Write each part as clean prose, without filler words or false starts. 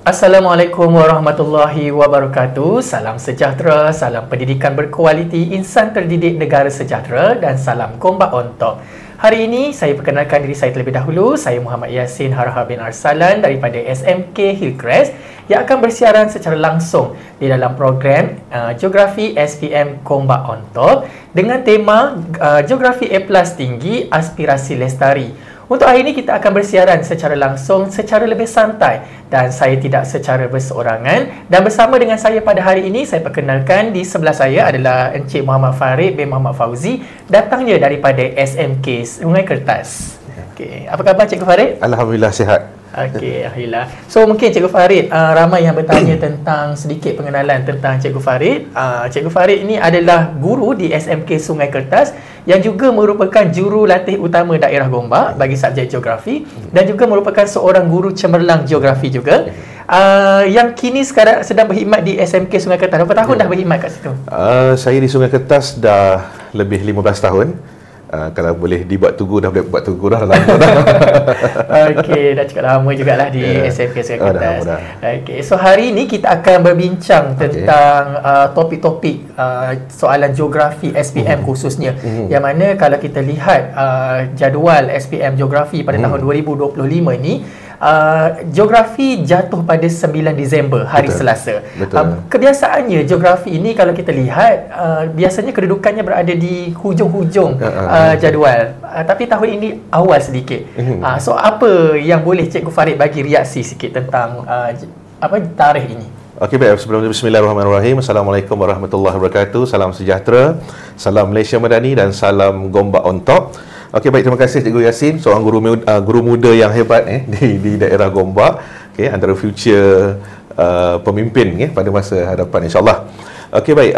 Assalamualaikum warahmatullahi wabarakatuh. Salam sejahtera, salam pendidikan berkualiti, insan terdidik negara sejahtera dan salam Gombak on Top. Hari ini saya perkenalkan diri saya terlebih dahulu. Saya Muhammad Yassin Harha bin Arsalan daripada SMK Hillcrest yang akan bersiaran secara langsung di dalam program Geografi SPM Gombak on Top dengan tema Geografi A+ Tinggi Aspirasi Lestari. Untuk hari ini kita akan bersiaran secara langsung, secara lebih santai dan saya tidak secara berseorangan. Dan bersama dengan saya pada hari ini, saya perkenalkan di sebelah saya adalah Encik Muhammad Farid bin Muhammad Fauzi, datangnya daripada SMK Sungai Kertas. Okey, apa khabar Cikgu Farid? Alhamdulillah sihat. Okey, alhamdulillah. So mungkin Cikgu Farid, ramai yang bertanya tentang sedikit pengenalan tentang Cikgu Farid. Cikgu Farid ini adalah guru di SMK Sungai Kertas yang juga merupakan jurulatih utama daerah Gombak bagi subjek geografi dan juga merupakan seorang guru cemerlang geografi juga. Yang kini sekarang sedang berkhidmat di SMK Sungai Kertas. Berapa tahun dah berkhidmat kat situ? Saya di Sungai Kertas dah lebih 15 tahun. Kalau boleh dibuat tugu, dah boleh buat tugu dah lama dah. Okey, dah cukup lama jugalah di SMK Sungai Kertas. Okey, so hari ini kita akan berbincang tentang topik-topik soalan geografi SPM khususnya. Yang mana kalau kita lihat jadual SPM geografi pada tahun 2025 ni, geografi jatuh pada 9 Disember, hari Selasa. Kebiasaannya geografi ini kalau kita lihat biasanya kedudukannya berada di hujung-hujung jadual. Tapi tahun ini awal sedikit. So apa yang boleh Cikgu Farid bagi reaksi sikit tentang tarikh ini? Okey, baik. Sebelum itu, bismillahirrahmanirrahim. Assalamualaikum warahmatullahi wabarakatuh. Salam sejahtera, salam Malaysia Madani dan salam Gombak on Top. Okey, baik, terima kasih Cikgu Yassin, seorang guru muda yang hebat di daerah Gombak, antara future pemimpin pada masa hadapan insya-Allah. Okey, baik,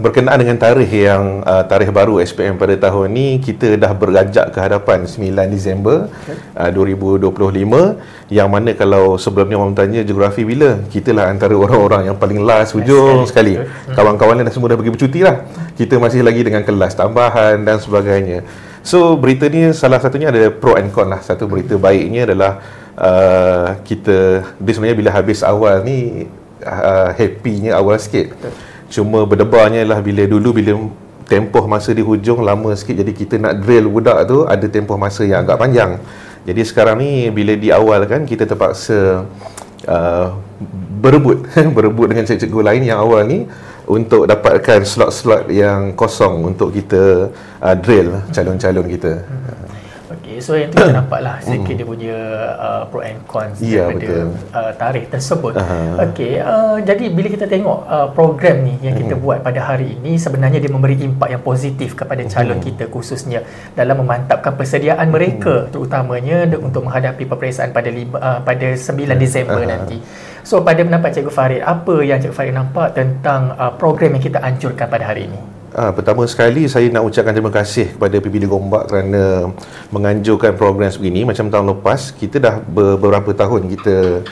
berkenaan dengan tarikh baru SPM pada tahun ni, kita dah berajak ke hadapan 9 Disember 2025, yang mana kalau sebelumnya orang tanya geografi bila, kita lah antara orang-orang yang paling last hujung sekali. Kawan-kawan lain dah semua dah pergi bercuti lah. Kita masih lagi dengan kelas tambahan dan sebagainya. So berita ni salah satunya ada pro and con lah. Satu berita baiknya adalah dia sebenarnya bila habis awal ni happynya awal sikit. Cuma berdebarnya lah bila tempoh masa di hujung lama sikit, jadi kita nak drill budak tu ada tempoh masa yang agak panjang. Jadi sekarang ni bila di awal kan kita terpaksa berebut dengan cikgu-cikgu lain yang awal ni untuk dapatkan slot-slot yang kosong untuk kita drill calon-calon kita. Okey, so yang tu kita nampaklah sedikit dia punya pro and cons daripada tarikh tersebut. Okey, jadi bila kita tengok program ni yang kita buat pada hari ini, sebenarnya dia memberi impak yang positif kepada calon kita, khususnya dalam memantapkan persediaan mereka, terutamanya untuk menghadapi peperiksaan pada 9 Disember nanti. So pada pendapat Cikgu Farid, apa yang Cikgu Farid nampak tentang program yang kita anjurkan pada hari ini? Pertama sekali saya nak ucapkan terima kasih kepada PBD Gombak kerana menganjurkan program sebegini. Macam tahun lepas, kita dah beberapa tahun kita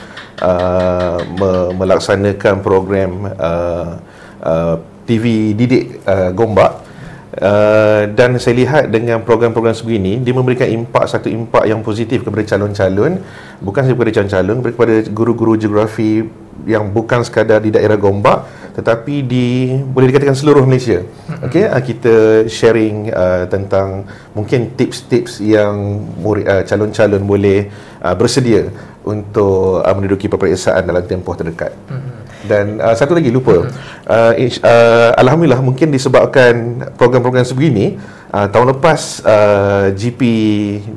melaksanakan program TV Didik Gombak. Dan saya lihat dengan program-program sebegini, dia memberikan satu impak yang positif kepada calon-calon, bukan sahaja kepada calon-calon, kepada guru-guru geografi yang bukan sekadar di daerah Gombak tetapi boleh dikatakan seluruh Malaysia. Okey, kita sharing tentang mungkin tips-tips yang calon-calon boleh bersedia untuk menduduki peperiksaan dalam tempoh terdekat. Dan satu lagi lupa, alhamdulillah mungkin disebabkan program-program sebegini, tahun lepas GP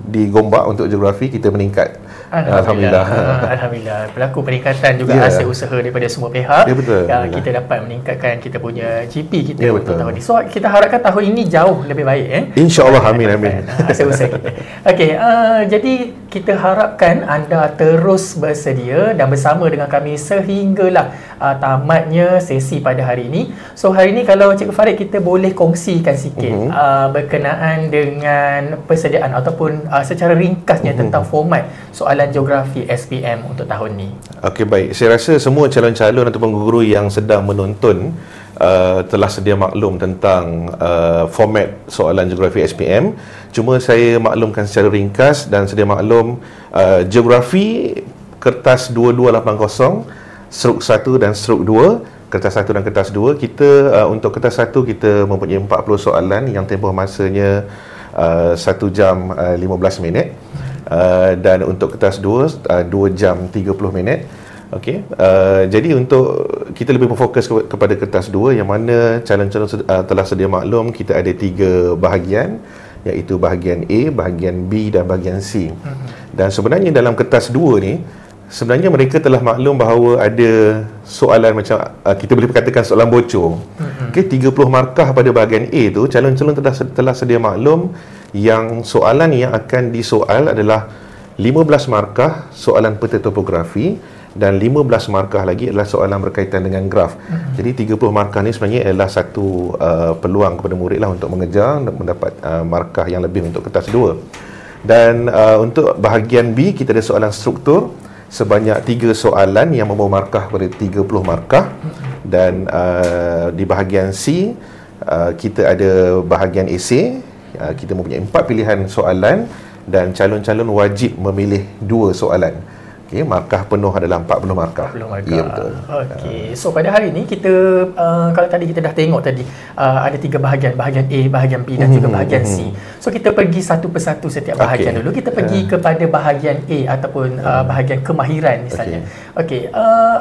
di Gombak untuk geografi kita meningkat. Alhamdulillah. Alhamdulillah. Berlaku peningkatan juga hasil usaha daripada semua pihak. Betul. Kita dapat meningkatkan kita punya GP kita untuk tahun ini. So kita harapkan tahun ini jauh lebih baik. InsyaAllah, amin. Hasil usaha kita. Okey, jadi kita harapkan anda terus bersedia dan bersama dengan kami sehinggalah tamatnya sesi pada hari ini. So hari ini kalau Cikgu Farid kita boleh kongsikan sikit berkenaan dengan persediaan ataupun secara ringkasnya tentang format soalan geografi SPM untuk tahun ni. Okey, baik. Saya rasa semua calon-calon ataupun guru yang sedang menonton telah sedia maklum tentang format soalan geografi SPM. Cuma saya maklumkan secara ringkas dan sedia maklum geografi kertas 2280 strok 1 dan strok 2. Kertas 1 dan kertas 2 kita untuk kertas 1 kita mempunyai 40 soalan yang tempoh masanya 1 jam 15 minit. Dan untuk kertas 2 2 jam 30 minit. Okey. Jadi untuk kita lebih berfokus kepada kertas 2 yang mana calon-calon telah sedia maklum kita ada 3 bahagian, iaitu bahagian A, bahagian B dan bahagian C. Dan sebenarnya dalam kertas 2 ni sebenarnya mereka telah maklum bahawa ada soalan macam kita boleh katakan soalan bocor. Okey, 30 markah pada bahagian A tu calon-calon telah sedia maklum yang soalan yang akan disoal adalah 15 markah soalan peta topografi dan 15 markah lagi adalah soalan berkaitan dengan graf. Jadi 30 markah ni sebenarnya adalah satu peluang kepada murid lah untuk mengejar dan mendapat markah yang lebih untuk kertas 2. Dan untuk bahagian B kita ada soalan struktur sebanyak 3 soalan yang membawa markah pada 30 markah. Dan di bahagian C kita ada bahagian esei. Kita mempunyai 4 pilihan soalan dan calon-calon wajib memilih 2 soalan. Okey, markah penuh adalah 40 markah. 40 markah. Ya, betul. Okey. So pada hari ini kita kalau tadi kita dah tengok tadi ada 3 bahagian, bahagian A, bahagian B dan juga bahagian C. So kita pergi satu persatu setiap bahagian dulu. Kita pergi kepada bahagian A ataupun bahagian kemahiran misalnya. Okey,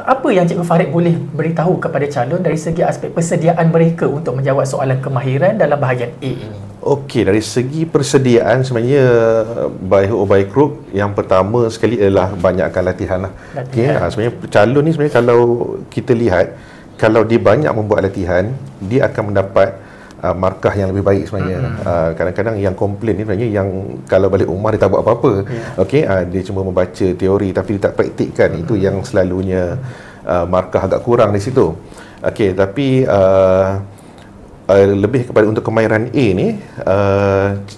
apa yang Cikgu Farid boleh beritahu kepada calon dari segi aspek persediaan mereka untuk menjawab soalan kemahiran dalam bahagian A ini? Okey, dari segi persediaan sebenarnya baik hook baik crook, yang pertama sekali adalah banyakkan latihan lah. Okey, sebenarnya calon ni sebenarnya kalau kita lihat, kalau dia banyak membuat latihan, dia akan mendapat markah yang lebih baik sebenarnya. Kadang-kadang yang komplain ni sebenarnya yang kalau balik rumah dia tak buat apa-apa. Okey, dia cuma membaca teori tapi dia tak praktikkan. Itu yang selalunya markah agak kurang di situ. Okey, tapi lebih kepada untuk kemahiran A ni,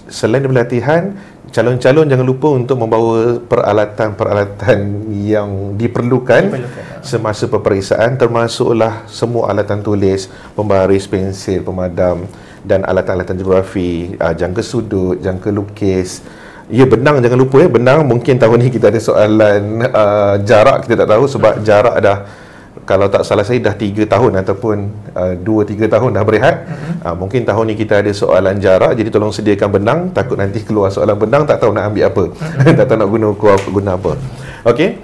selain daripada latihan, calon-calon jangan lupa untuk membawa peralatan-peralatan yang diperlukan semasa peperiksaan, termasuklah semua alatan tulis, pembaris, pensil, pemadam dan alatan-alatan geografi, jangka sudut, jangka lukis. Ya, benang jangan lupa benang. Mungkin tahun ni kita ada soalan jarak, kita tak tahu sebab jarak dah, kalau tak salah saya dah 3 tahun ataupun 2-3 tahun dah berehat. Mungkin tahun ni kita ada soalan jarak, jadi tolong sediakan benang, takut nanti keluar soalan benang tak tahu nak ambil apa. Tak tahu nak guna apa. Okey.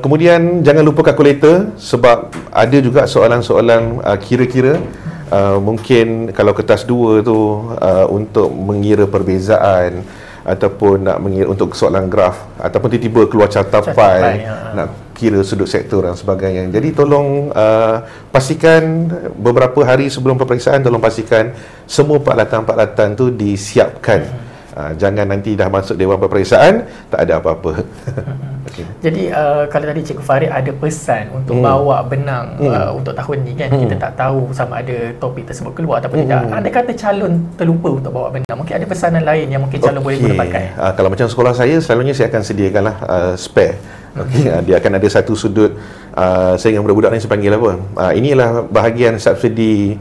Kemudian jangan lupa kalkulator sebab ada juga soalan-soalan kira-kira. Mungkin kalau kertas 2 tu untuk mengira perbezaan ataupun nak mengira untuk soalan graf ataupun tiba-tiba keluar carta pai, nak kira sudut sektor dan sebagainya. Jadi tolong pastikan beberapa hari sebelum peperiksaan, tolong pastikan semua peralatan-peralatan tu disiapkan. Jangan nanti dah masuk dewan peperiksaan tak ada apa-apa. Okay. Jadi kalau tadi Cikgu Farid ada pesan untuk bawa benang untuk tahun ni kan, kita tak tahu sama ada topik tersebut keluar ataupun tidak. Ada kata calon terlupa untuk bawa benang, mungkin ada pesanan lain yang mungkin calon boleh guna pakai. Kalau macam sekolah saya, selalunya saya akan sediakanlah spare. Dia akan ada satu sudut, saya dengan budak-budak ni saya panggil apa, inilah bahagian subsidi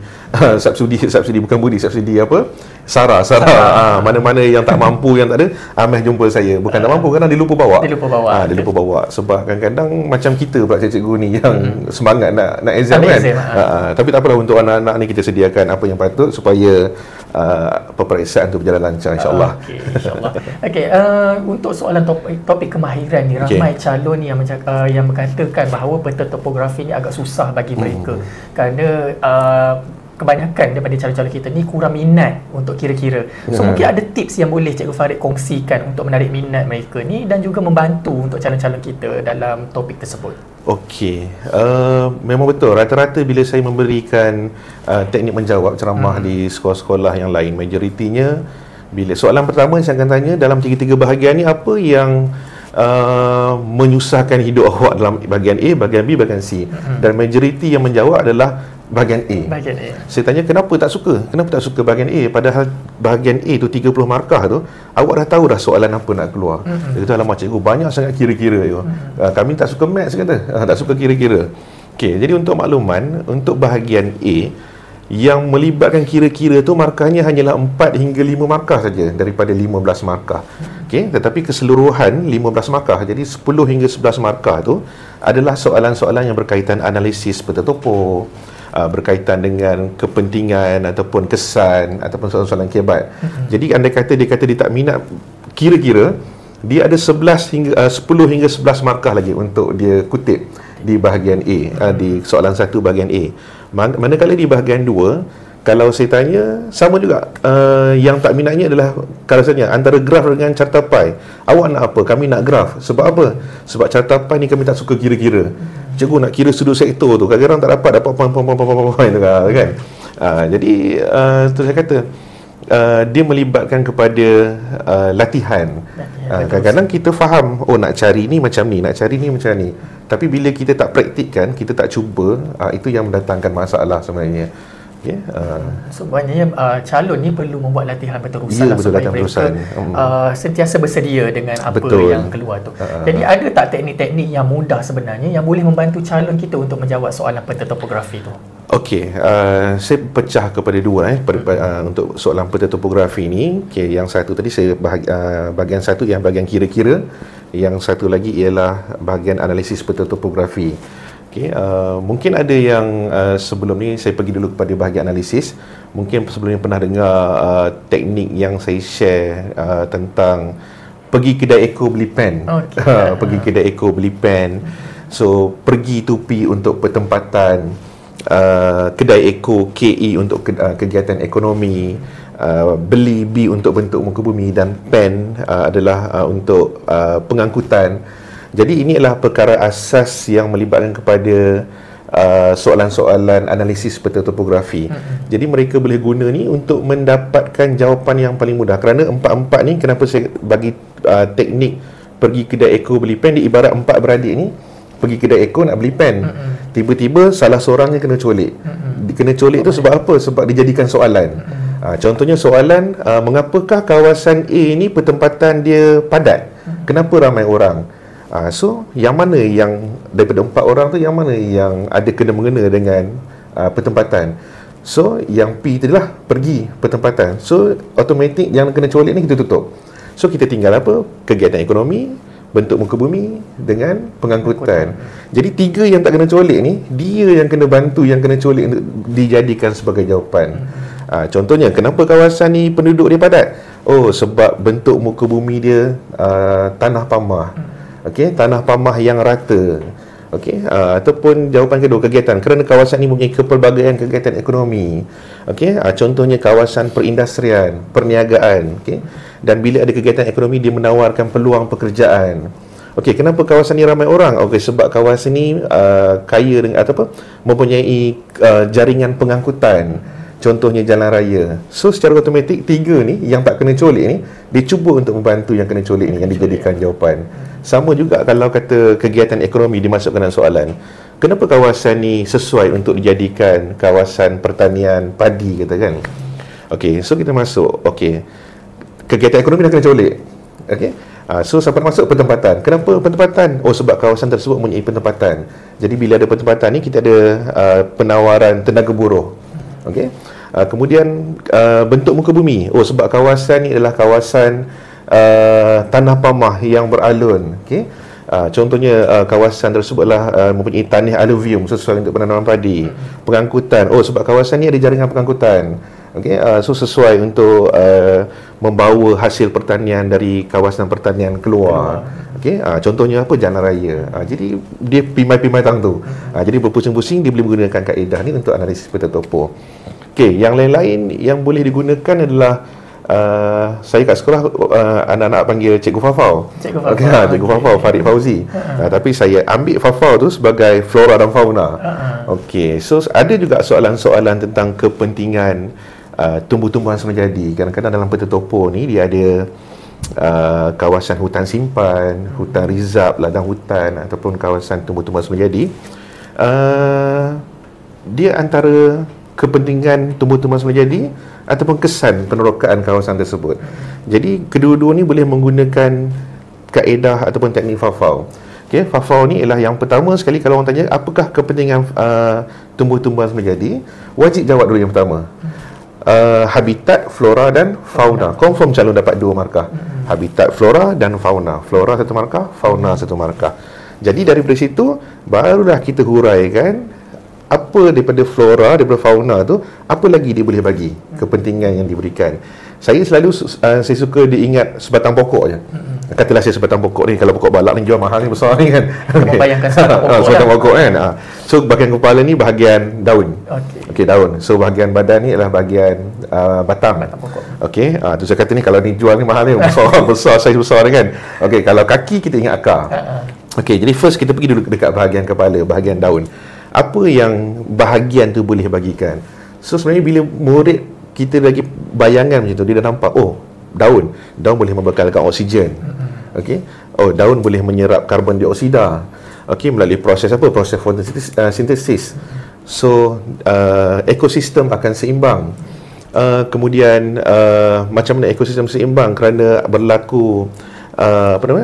subsidi bukan budi, subsidi apa, SARA. Mana-mana yang tak mampu, yang tak ada, ameh jumpa saya. Bukan tak mampu, kadang dia lupa bawa. Dia lupa bawa. Sebab kadang-kadang macam kita pula cikgu ni yang semangat nak exam kan. Tapi tak apalah, untuk anak-anak ni kita sediakan apa yang patut supaya peperiksaan tu berjalan lancar, insya-Allah. Okey, insya-Allah. Okey, untuk soalan topik kemahiran ni, ramai calon ni yang mengatakan bahawa peta topografi ni agak susah bagi mereka kerana kebanyakan daripada calon-calon kita ni kurang minat untuk kira-kira. So mungkin ada tips yang boleh Cikgu Farid kongsikan untuk menarik minat mereka ni dan juga membantu untuk calon-calon kita dalam topik tersebut. Okey, memang betul. Rata-rata bila saya memberikan teknik menjawab ceramah di sekolah-sekolah yang lain, majoritinya bila soalan pertama saya akan tanya, dalam 3 bahagian ni apa yang menyusahkan hidup awak dalam bahagian A, bahagian B, bahagian C. Dan majoriti yang menjawab adalah bahagian A. Saya tanya kenapa tak suka? Kenapa tak suka bahagian A? Padahal bahagian A tu 30 markah tu, awak dah tahu dah soalan apa nak keluar. Dia kata, alamak cikgu, banyak sangat kira-kira tu. Kami tak suka maths kata. Tak suka kira-kira. Okey, jadi untuk makluman, untuk bahagian A, yang melibatkan kira-kira tu markahnya hanyalah 4 hingga 5 markah saja daripada 15 markah. Okey, tetapi keseluruhan 15 markah. Jadi 10 hingga 11 markah tu adalah soalan-soalan yang berkaitan analisis peta topo, berkaitan dengan kepentingan ataupun kesan ataupun soalan-soalan kebat. Jadi andai kata dia kata dia tak minat kira-kira, dia ada 10 hingga 11 markah lagi untuk dia kutip di bahagian A, di soalan 1 bahagian A. Manakala di bahagian 2, kalau saya tanya, sama juga, yang tak minatnya adalah kalau saya tanya antara graf dengan carta pi, awak nak apa? Kami nak graf. Sebab apa? Sebab carta pi ni kami tak suka kira-kira. Cikgu nak kira sudut sektor tu, kadang-kadang tak dapat poin tu kan. Jadi tu saya kata, dia melibatkan kepada latihan. Kadang-kadang kita faham, oh nak cari ni macam ni, nak cari ni macam ni. Tapi bila kita tak praktikkan, kita tak cuba, itu yang mendatangkan masalah sebenarnya. Okay, so maknanya calon ni perlu membuat latihan berterusan supaya mereka sentiasa bersedia dengan apa yang keluar tu. Jadi ada tak teknik-teknik yang mudah sebenarnya yang boleh membantu calon kita untuk menjawab soalan peta topografi tu? Okey, saya pecah kepada dua untuk soalan peta topografi ni. Okay, yang satu tadi saya bahagian satu yang bahagian kira-kira, yang satu lagi ialah bahagian analisis peta topografi. Okay, mungkin ada yang sebelum ni saya pergi dulu kepada bahagian analisis. Mungkin sebelum ni pernah dengar teknik yang saya share tentang pergi kedai Eko beli pen. Pergi kedai Eko beli pen. So pergi tupi untuk pertempatan, kedai Eko KE untuk kegiatan ekonomi, beli B untuk bentuk muka bumi, dan pen adalah untuk pengangkutan. Jadi ini adalah perkara asas yang melibatkan kepada soalan-soalan analisis peta topografi. Jadi mereka boleh guna ni untuk mendapatkan jawapan yang paling mudah. Kerana empat-empat ni, kenapa saya bagi teknik pergi kedai Eko beli pen, dia ibarat empat beradik ni pergi kedai Eko nak beli pen. Tiba-tiba salah seorangnya kena colik. Kena colik tu sebab apa? Sebab dijadikan soalan. Contohnya soalan, mengapakah kawasan A ni pertempatan dia padat? Kenapa ramai orang? So, yang mana yang daripada 4 orang tu, yang mana yang ada kena-mengena dengan pertempatan? So, yang P tu lah pergi pertempatan. So, automatik yang kena colik ni kita tutup. So, kita tinggal apa? Kegiatan ekonomi, bentuk muka bumi dengan pengangkutan. Jadi 3 yang tak kena colik ni, dia yang kena bantu yang kena colik untuk dijadikan sebagai jawapan. Contohnya, kenapa kawasan ni penduduk dia padat? Oh, sebab bentuk muka bumi dia tanah pamah. Okey, tanah pamah yang rata. Okey, ataupun jawapan kedua, kegiatan, kerana kawasan ini mempunyai kepelbagaian kegiatan ekonomi. Okey, contohnya kawasan perindustrian, perniagaan. Okey, dan bila ada kegiatan ekonomi, dia menawarkan peluang pekerjaan. Okey, kenapa kawasan ini ramai orang? Okey, sebab kawasan ini kaya dengan mempunyai jaringan pengangkutan. Contohnya jalan raya. So secara automatik 3 ni yang tak kena colik ni, dia cuba untuk membantu yang kena colik ni, yang dijadikan jawapan. Sama juga kalau kata kegiatan ekonomi dimasukkan dalam soalan. Kenapa kawasan ni sesuai untuk dijadikan kawasan pertanian padi, kata kan? Okey, so kita masuk. Okey, kegiatan ekonomi dah kena colik. Okey, so sampai masuk pertempatan. Kenapa pertempatan? Oh, sebab kawasan tersebut mempunyai pertempatan. Jadi bila ada pertempatan ni, kita ada penawaran tenaga buruh. Okey, kemudian bentuk muka bumi. Oh, sebab kawasan ni adalah kawasan tanah pamah yang beralun. Okey, contohnya kawasan tersebut adalah mempunyai tanah aluvium sesuai untuk penanaman padi. Pengangkutan. Oh, sebab kawasan ni ada jaringan pengangkutan. Okey, so sesuai untuk membawa hasil pertanian dari kawasan pertanian keluar. Okey, contohnya apa? Jalan raya. Jadi dia pimai-pimai tang tu. Jadi berpusing-pusing dia boleh menggunakan kaedah ni untuk analisis peta topo. Okey, yang lain-lain yang boleh digunakan adalah saya kat sekolah anak-anak panggil Cikgu Fafau. Cikgu Fafau, Farid Fauzi. Tapi saya ambil Fafau tu sebagai flora dan fauna. Okey, so ada juga soalan-soalan tentang kepentingan tumbuh-tumbuhan semajadi. Kadang-kadang dalam peta topo ni dia ada kawasan hutan simpan, hutan rizab, ladang hutan ataupun kawasan tumbuh-tumbuhan semajadi. Dia antara kepentingan tumbuh-tumbuhan semajadi ataupun kesan penerokaan kawasan tersebut. Jadi kedua-dua ni boleh menggunakan kaedah ataupun teknik Fafau. Okey, FAFAW ni ialah yang pertama sekali kalau orang tanya apakah kepentingan tumbuh-tumbuhan menjadi, wajib jawab dulu yang pertama. Habitat, flora dan fauna. Confirm calon dapat 2 markah. Habitat, flora dan fauna. Flora 1 markah, fauna 1 markah. Jadi daripada situ barulah kita huraikan apa daripada flora, daripada fauna tu, apa lagi dia boleh bagi, kepentingan yang diberikan. Saya selalu saya suka diingat sebatang pokok je. Katalah saya sebatang pokok ni, kalau pokok balak ni jual mahal ni, besar ni kan. Membayangkan sebatang pokok kan. So bahagian kepala ni bahagian daun. Okey, daun. So bahagian badan ni adalah bahagian batang pokok. Okey, tu saya kata ni kalau ni jual ni mahal ni, besar saiz besar ni kan. Okey, kalau kaki kita ingat akar. Okey, jadi first kita pergi dulu dekat bahagian kepala, bahagian daun. Apa yang bahagian tu boleh bagikan? So sebenarnya bila murid kita bagi bayangan macam tu, dia dah nampak, oh, daun boleh membekalkan oksigen. Okey. Oh, daun boleh menyerap karbon dioksida. Okey, melalui proses apa? Proses fotosintesis. So, ekosistem akan seimbang. Kemudian macam mana ekosistem seimbang? Kerana berlaku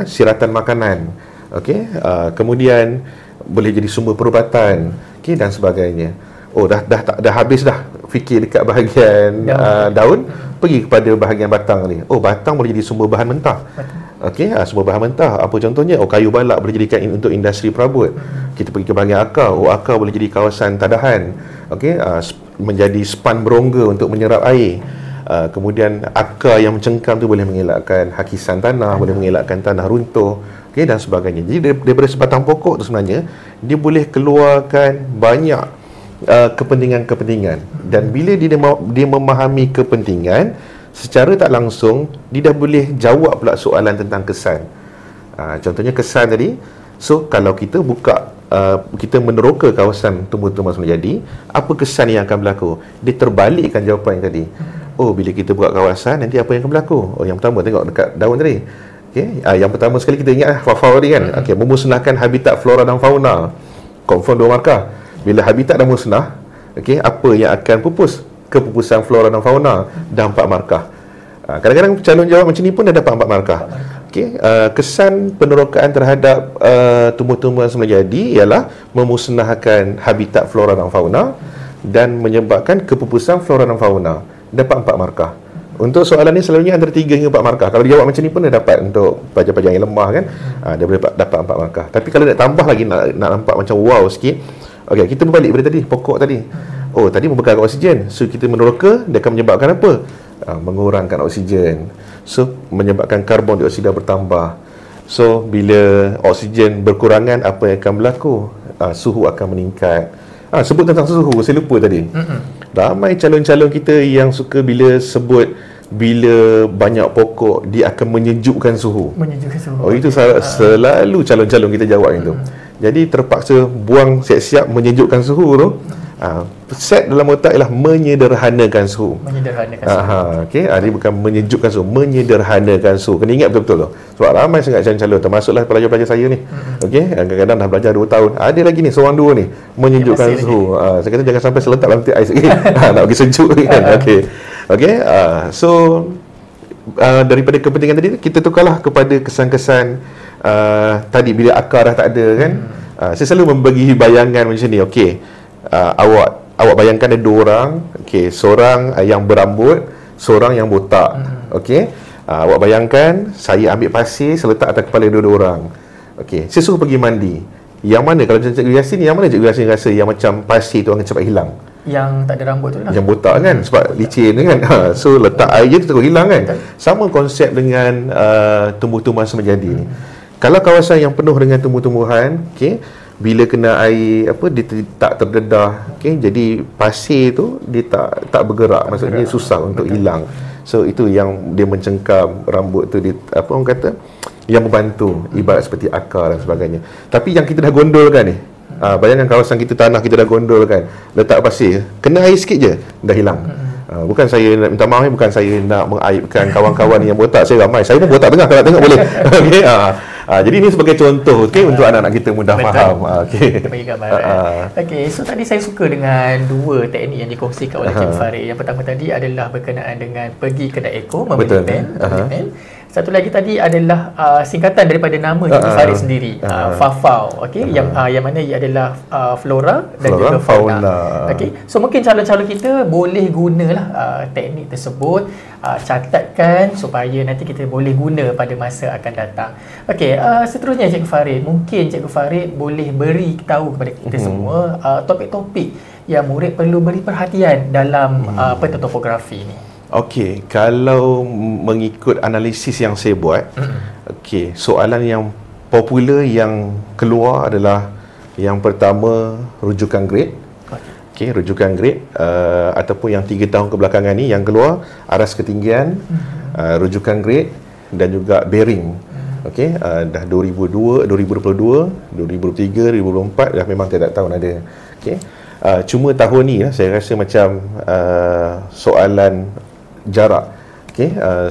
siratan makanan. Okey. Kemudian boleh jadi sumber perubatan, okey, dan sebagainya. Oh, dah habis dah fikir dekat bahagian daun, pergi kepada bahagian batang ni. Oh, batang boleh jadi sumber bahan mentah. Okey, sumber bahan mentah apa contohnya? Oh, kayu balak boleh jadikan untuk industri perabot. Kita pergi ke bahagian akar. Oh, akar boleh jadi kawasan tadahan. Okey, menjadi span berongga untuk menyerap air. Kemudian akar yang mencengkam tu boleh mengelakkan hakisan tanah, boleh mengelakkan tanah runtuh, okey, dan sebagainya. Jadi daripada sebatang pokok tu sebenarnya dia boleh keluarkan banyak kepentingan-kepentingan, dan bila dia memahami kepentingan, secara tak langsung dia dah boleh jawab pula soalan tentang kesan. Contohnya kesan tadi. So kalau kita buka, kita meneroka kawasan tumbuh-tumbuhan menjadi, apa kesan yang akan berlaku? Dia terbalikkan jawapan yang tadi. Oh, bila kita buka kawasan, nanti apa yang akan berlaku? Oh, yang pertama tengok dekat daun tadi. Okay. Yang pertama sekali kita ingat FAFAW tadi kan. Okay. Memusnahkan habitat flora dan fauna. Confirm 2 markah. Bila habitat dah musnah, okay, apa yang akan pupus? Kepupusan flora dan fauna, dah 4 markah. Kadang-kadang calon jawab macam ni pun dah dapat 4 markah. Okay. Kesan penerokaan terhadap tumbuh-tumbuhan semenjadi ialah memusnahkan habitat flora dan fauna dan menyebabkan kepupusan flora dan fauna. Dapat 4 markah. Untuk soalan ni selalunya antara 3 hingga 4 markah. Kalau dia jawab macam ni pun dia dapat untuk pelajar-pelajar yang lemah kan. Dia boleh dapat 4 markah. Tapi kalau nak tambah lagi, nak nampak macam wow sikit, okey, kita berbalik pada tadi, pokok tadi. Oh, tadi membekalkan oksigen. So kita meneroka, dia akan menyebabkan apa? Mengurangkan oksigen. So menyebabkan karbon dioksida bertambah. So bila oksigen berkurangan, apa yang akan berlaku? Suhu akan meningkat. Sebut tentang suhu, saya lupa tadi. Ramai calon-calon kita yang suka bila sebut bila banyak pokok dia akan menyejukkan suhu. Oh, itu selalu calon-calon kita jawab itu. Jadi terpaksa buang siap-siap menyejukkan suhu tu. Set dalam otak ialah menyederhanakan suhu. Okey, dia bukan menyejukkan suhu, menyederhanakan suhu. Kena ingat betul-betul tu. Sebab ramai sangat calon-calon, termasuklah pelajar-pelajar saya ni. Okey, kadang-kadang dah belajar 2 tahun. Ada lagi ni seorang dua ni menyejukkan suhu. Saya kata jangan sampai seletak dalam air sikit. Nak bagi sejuk kan. Okey. Okey, so daripada kepentingan tadi kita tukarlah kepada kesan-kesan tadi bila akar dah tak ada kan. Saya selalu membagi bayangan macam ni. Okey, awak bayangkan ada 2 orang. Okey, seorang yang berambut, seorang yang botak. Okey, awak bayangkan saya ambil pasir seletak atas kepala dua-dua orang. Okey, saya suruh pergi mandi. Yang mana kalau Cikgu Yasin, yang mana Cikgu Yasin rasa yang macam pasir tu akan cepat hilang? Yang tak ada rambut tu lah. Yang botak kan, sebab licin kan. So letak air je terus hilang kan. Sama konsep dengan tumbuh-tumbuhan semenjadi ni. Kalau kawasan yang penuh dengan tumbuh-tumbuhan, okey, bila kena air dia tak terdedah, okey, jadi pasir tu dia tak bergerak, maksudnya susah untuk hilang. So itu yang dia mencengkam rambut tu, dia orang kata yang membantu, ibarat seperti akar dan sebagainya. Tapi yang kita dah gondolkan ni, bayangkan kawasan kita, tanah kita dah gondolkan, letak pasir, kena air sikit je dah hilang. Bukan saya nak minta maaf, bukan saya nak mengaibkan kawan-kawan yang botak. Saya ramai, saya pun botak tengah, kalau tengok boleh. Okey, jadi ini sebagai contoh, okey, untuk anak-anak kita mudah faham. Okey. Kita bagi gambaran. Okey, so tadi saya suka dengan 2 teknik yang dikongsikan oleh Cikgu Farid. Yang pertama tadi adalah berkenaan dengan pergi kedai Eko, membeli pen. Satu lagi tadi adalah singkatan daripada nama Cikgu Farid sendiri, FAFAU. Okey, yang mana ia adalah flora dan juga fauna. Okey, so mungkin calon-calon kita boleh gunalah teknik tersebut, catatkan supaya nanti kita boleh guna pada masa akan datang. Okey, seterusnya Cikgu Farid, mungkin Cikgu Farid boleh beri tahu kepada kita semua topik-topik yang murid perlu beri perhatian dalam peta topografi ni. Okey, kalau mengikut analisis yang saya buat, okey, soalan yang popular yang keluar adalah yang pertama rujukan grade. Okey, rujukan grade ataupun yang 3 tahun kebelakangan ni yang keluar aras ketinggian, rujukan grade dan juga bearing. Okey, dah 2002, 2022, 2023, 2024 dah memang tiap tahun ada. Okey. Cuma tahun ni saya rasa macam soalan jarak,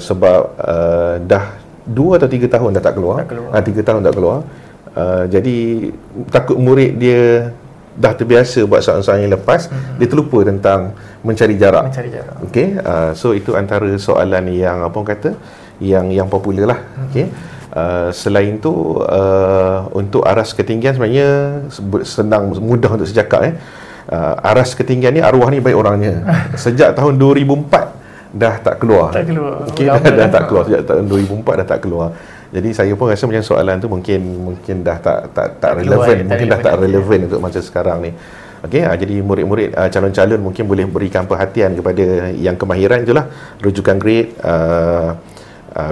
sebab dah 2 atau 3 tahun dah tak keluar. 3 tahun tak keluar. Jadi takut murid dia dah terbiasa buat soalan-soalan yang lepas, dia terlupa tentang mencari jarak. Okey, so itu antara soalan yang apa orang kata yang popular lah. Okey. Selain tu untuk aras ketinggian sebenarnya senang, mudah untuk saya cakap. Aras ketinggian ni arwah ni baik orangnya. Sejak tahun 2004 dah tak keluar. Okey, dah tak keluar sejak tahun 2004 dah tak keluar. Jadi saya pun rasa macam soalan tu mungkin dah tak relevan, mungkin dah tak relevan untuk masa sekarang ni. Okey, jadi murid-murid calon-calon mungkin boleh berikan perhatian kepada yang kemahiran itulah rujukan grade,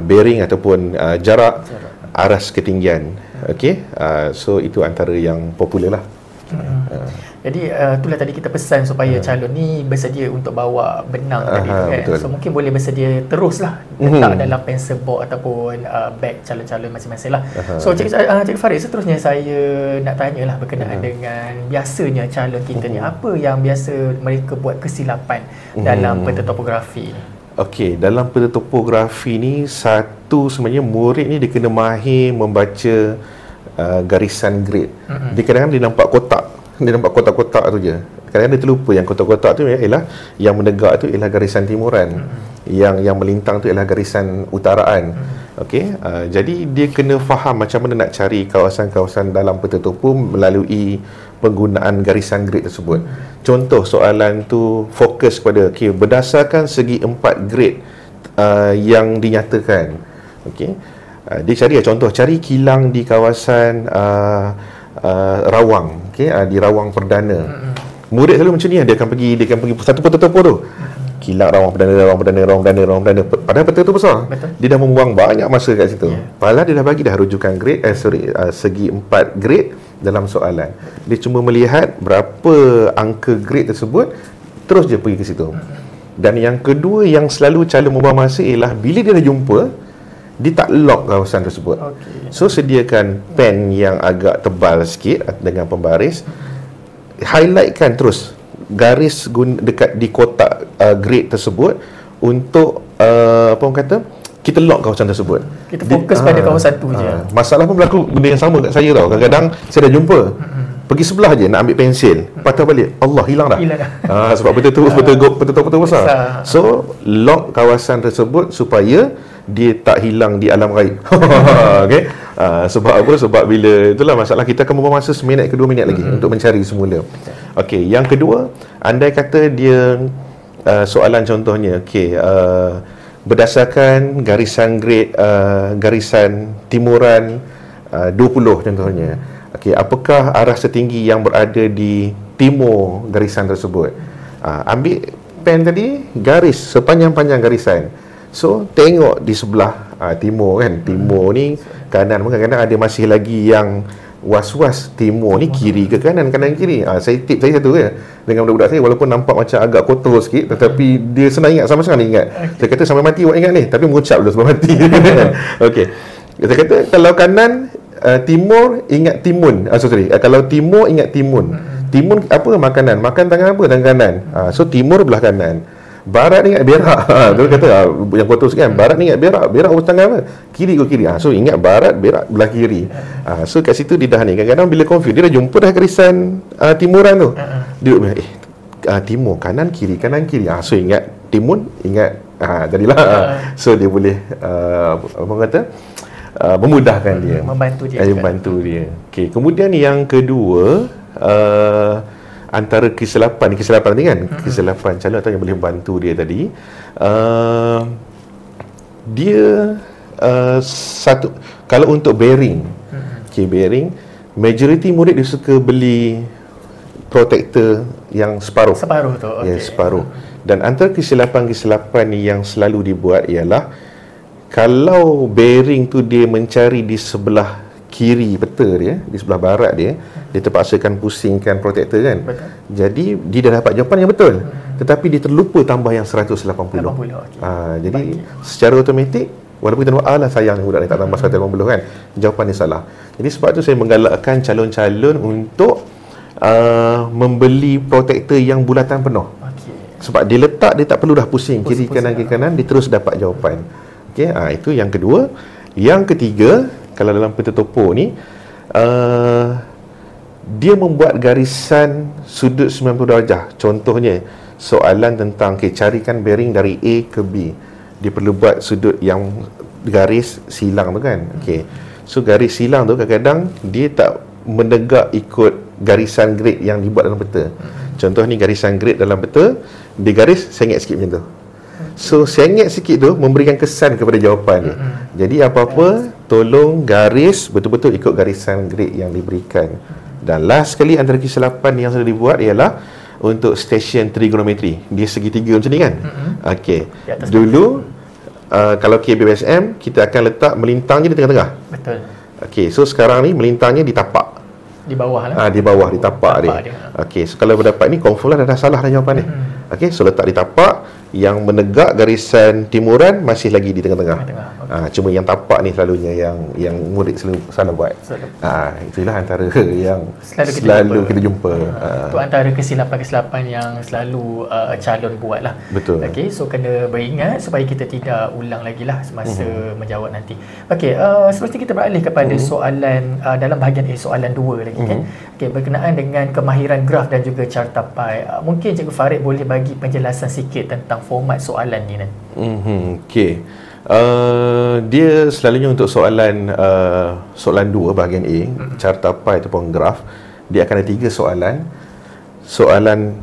bearing ataupun jarak, aras ketinggian. Okey, so itu antara yang popular lah. Jadi itulah tadi kita pesan supaya calon ni bersedia untuk bawa benang tadi tu kan. So mungkin boleh bersedia teruslah letak dalam pencil box ataupun beg calon-calon masing-masing lah. So Cikgu Farid, seterusnya saya nak tanyalah berkenaan dengan biasanya calon kita ni, apa yang biasa mereka buat kesilapan dalam peta topografi ni? Okey, dalam peta topografi ni satu sebenarnya murid ni dia kena mahir membaca garisan grade. Dia kadang-kadang dia nampak kotak. Dia nampak kotak-kotak tu je. Kadang-kadang dia terlupa yang kotak-kotak tu ialah yang menegak tu ialah garisan timuran. Yang melintang tu ialah garisan utaraan. Okey, jadi dia kena faham macam mana nak cari kawasan-kawasan dalam peta topo melalui penggunaan garisan grade tersebut. Contoh soalan tu fokus pada berdasarkan segi 4 grade yang dinyatakan. Okey. Dia cari contoh, cari kilang di kawasan Rawang, di Rawang Perdana. Murid selalu macam ni, dia akan pergi satu peta topo tu. Kilang Rawang Perdana. Padahal peta tu besar. Betul. Dia dah membuang banyak masa kat situ. Padahal dia dah bagi dah rujukan grade, segi 4 grade dalam soalan. Dia cuma melihat berapa angka grade tersebut, terus dia pergi ke situ. Dan yang kedua yang selalu calon membuang masa ialah bila dia dah jumpa, dia tak lock kawasan tersebut. So sediakan pen yang agak tebal sikit dengan pembaris, highlightkan terus garis dekat di kotak grade tersebut untuk apa orang kata, kita lock kawasan tersebut. Kita fokus pada kawasan tu je. Masalah pun berlaku benda yang sama kat saya tau. Kadang-kadang saya dah jumpa, pergi sebelah je nak ambil pensil, patah balik, Allah hilang dah. Sebab peta topo besar. So lock kawasan tersebut supaya dia tak hilang di alam gaib. Okey. Sebab apa? Sebab bila itulah masalah, kita akan membuang masa 1 minit ke 2 minit lagi untuk mencari semula. Okey, yang kedua, andai kata dia soalan contohnya berdasarkan garisan grade, garisan timuran 20 contohnya. Okey, apakah arah setinggi yang berada di timur garisan tersebut? Ambil pen tadi, garis sepanjang-panjang garisan. So tengok di sebelah timur kan. Timur ni kanan, kadang-kadang ada masih lagi yang was-was timur ni kiri ke kanan, kanan kiri. Saya tip saya satu dengan budak-budak saya, walaupun nampak macam agak kotor sikit, tetapi dia senang ingat, sama-sama dia ingat. Saya kata sampai mati buat ingat ni, tapi mengucap dulu sebelum mati. Okey. Saya kata kalau kanan timur ingat timun. Kalau timur ingat timun. Timun apa makanan? Makan tangan apa? Tangan kanan. So timur belah kanan. Barat ni ingat berak. Dia kata yang kotor sikit kan. Barat ni ingat berak. Berak urus tangan apa? Kiri ke kiri. So ingat barat, berak belah kiri. So kat situ dia dah ni. Kadang-kadang bila confuse, dia dah jumpa dah garisan timuran tu. Dia duduk timur, kanan kiri. So ingat timun, ingat Jadilah so dia boleh apa kata memudahkan dia, membantu dia. Okey, kemudian yang kedua, antara kesilapan ni kan, kesilapan calon atau yang boleh membantu dia tadi, dia satu, kalau untuk bearing, okey, bearing, majoriti murid dia suka beli protector yang separuh tu. Okay. Separuh. Dan antara kesilapan yang selalu dibuat ialah kalau bearing tu dia mencari di sebelah kiri peta dia, di sebelah barat dia terpaksakan pusingkan protector kan. Betul. Jadi dia dah dapat jawapan yang betul. Tetapi dia terlupa tambah yang 180. Okay. Jadi secara automatik, walaupun kita nampak lah sayang budak ni tak tambah 180 kan, jawapan dia salah. Jadi sebab tu saya menggalakkan calon-calon untuk membeli protector yang bulatan penuh. Sebab dia letak, dia tak perlu dah pusing kiri kanan, dia terus dapat jawapan. Okey, itu yang kedua. Yang ketiga, kalau dalam peta topo ni, dia membuat garisan sudut 90 darjah. Contohnya, soalan tentang carikan bearing dari A ke B. Dia perlu buat sudut yang garis silang tu kan. Okey. So garis silang tu kadang-kadang dia tak menegak ikut garisan grid yang dibuat dalam peta. Contoh ni garisan grid dalam peta, dia garis sengit sikit macam tu. So sengit sikit tu memberikan kesan kepada jawapan dia. Jadi apa-apa tolong garis betul-betul ikut garisan grid yang diberikan. Dan last sekali antara kesilapan yang sudah dibuat ialah untuk stesen trigonometri. Dia segitiga macam ni kan. Okey. Dulu kalau KBSM kita akan letak melintangnya di tengah-tengah. Betul. Okey, so sekarang ni melintangnya di tapak. Di bawah lah. Di bawah, di tapak dia. Okey, so kalau berdapat ni confirm lah dah salah dah jawapan dia. Okey, so letak di tapak, yang menegak garisan timuran masih lagi di tengah-tengah. Cuma yang tapak ni selalunya yang murid selalu salah buat. Itulah antara yang selalu kita jumpa. Itu antara kesilapan-kesilapan yang selalu calon buat lah. Betul. Okey, so kena beringat supaya kita tidak ulang lagi lah semasa menjawab nanti. Okey, seterusnya kita beralih kepada soalan dalam bahagian A, soalan 2 lagi kan. Okey, berkenaan dengan kemahiran graf dan juga carta pi. Mungkin Cikgu Farid boleh bagi penjelasan sikit tentang format soalan ni nanti. Okey. Dia selalunya untuk soalan 2 bahagian A, carta pi ataupun graf, dia akan ada 3 soalan. Soalan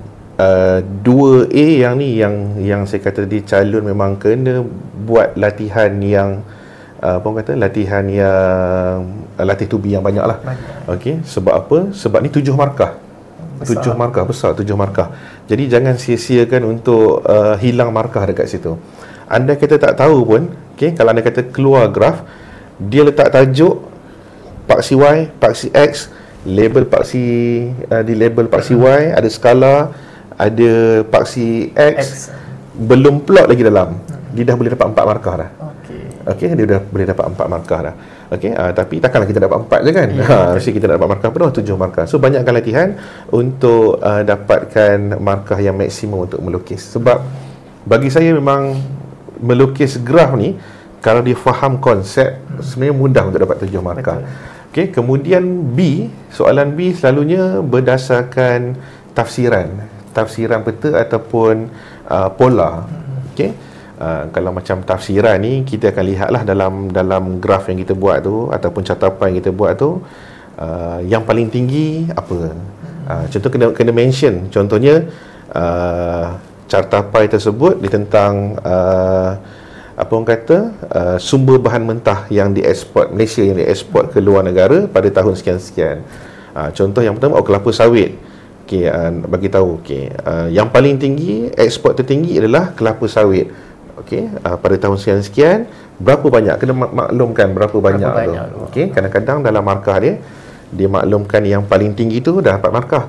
2A yang ni yang saya kata tadi, calon memang kena buat latihan yang latihan yang latih tubi yang banyak lah. Okey, sebab apa? Sebab ni 7 markah. 7 markah besar, 7 markah. Jadi jangan sia-siakan untuk hilang markah dekat situ. Anda kata tak tahu pun, okay, kalau anda kata keluar graf, dia letak tajuk paksi Y, paksi X, label paksi di label paksi Y, ada skala, ada paksi X, belum plot lagi dalam. Dia dah boleh dapat 4 markah dah. Okey, dia dah boleh dapat 4 markah dah. Okey, tapi takkanlah kita dapat 4 je kan. Mesti kita dapat markah penuh, 7 markah. So banyakkan latihan untuk dapatkan markah yang maksimum untuk melukis. Sebab bagi saya memang melukis graf ni, kalau dia faham konsep, sebenarnya mudah untuk dapat 7 markah. Okey, kemudian B, soalan B selalunya berdasarkan tafsiran peta ataupun pola. Okey. Kalau macam tafsiran ni, kita akan lihatlah dalam graf yang kita buat tu ataupun catapan yang kita buat tu, yang paling tinggi apa. Contoh kena mention, contohnya carta pi tersebut dia tentang apa orang kata, sumber bahan mentah yang dieksport Malaysia, yang dieksport ke luar negara pada tahun sekian-sekian. Contoh yang pertama, kelapa sawit. Okey, bagi tahu, okey, yang paling tinggi, ekspor tertinggi adalah kelapa sawit. Okey, pada tahun sekian-sekian, berapa banyak, kena maklumkan berapa banyak tu. Okey, kadang-kadang dalam markah dia maklumkan yang paling tinggi tu dah dapat markah.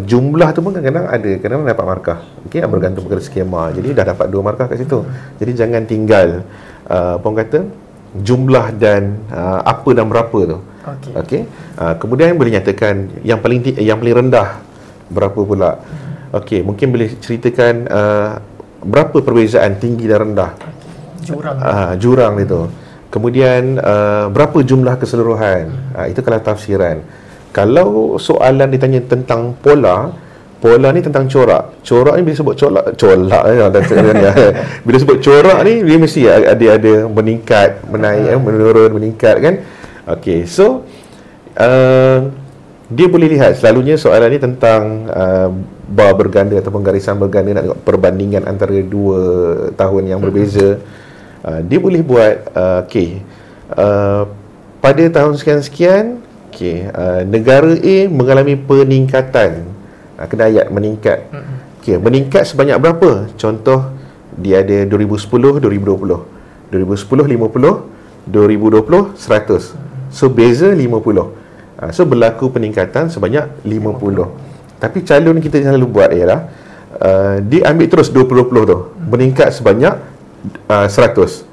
Jumlah tu pun kadang-kadang ada, kadang-kadang dapat markah. Okey, bergantung pada skema. Jadi dah dapat 2 markah kat situ. Jadi jangan tinggal apa orang kata, jumlah dan apa dan berapa tu. Okey. Kemudian boleh nyatakan yang paling rendah berapa pula. Okey, mungkin boleh ceritakan berapa perbezaan tinggi dan rendah. Jurang itu. Kemudian berapa jumlah keseluruhan. Itu kalau tafsiran. Kalau soalan ditanya tentang pola, Pola ni tentang corak. Corak ni bila sebut bila sebut corak ni dia mesti ada meningkat, menaik, menurun, meningkat kan. Okey, so dia boleh lihat selalunya soalan ni tentang bar berganda ataupun garisan berganda, nak tengok perbandingan antara dua tahun yang berbeza. Dia boleh buat pada tahun sekian-sekian, negara A mengalami peningkatan. Kena ayat meningkat. Meningkat sebanyak berapa? Contoh, dia ada 2010, 2020. 2010, 50. 2020, 100. So, beza 50. So, berlaku peningkatan sebanyak 50. Tapi calon kita selalu buat ialah dia ambil terus 2020 tu. Meningkat sebanyak 100.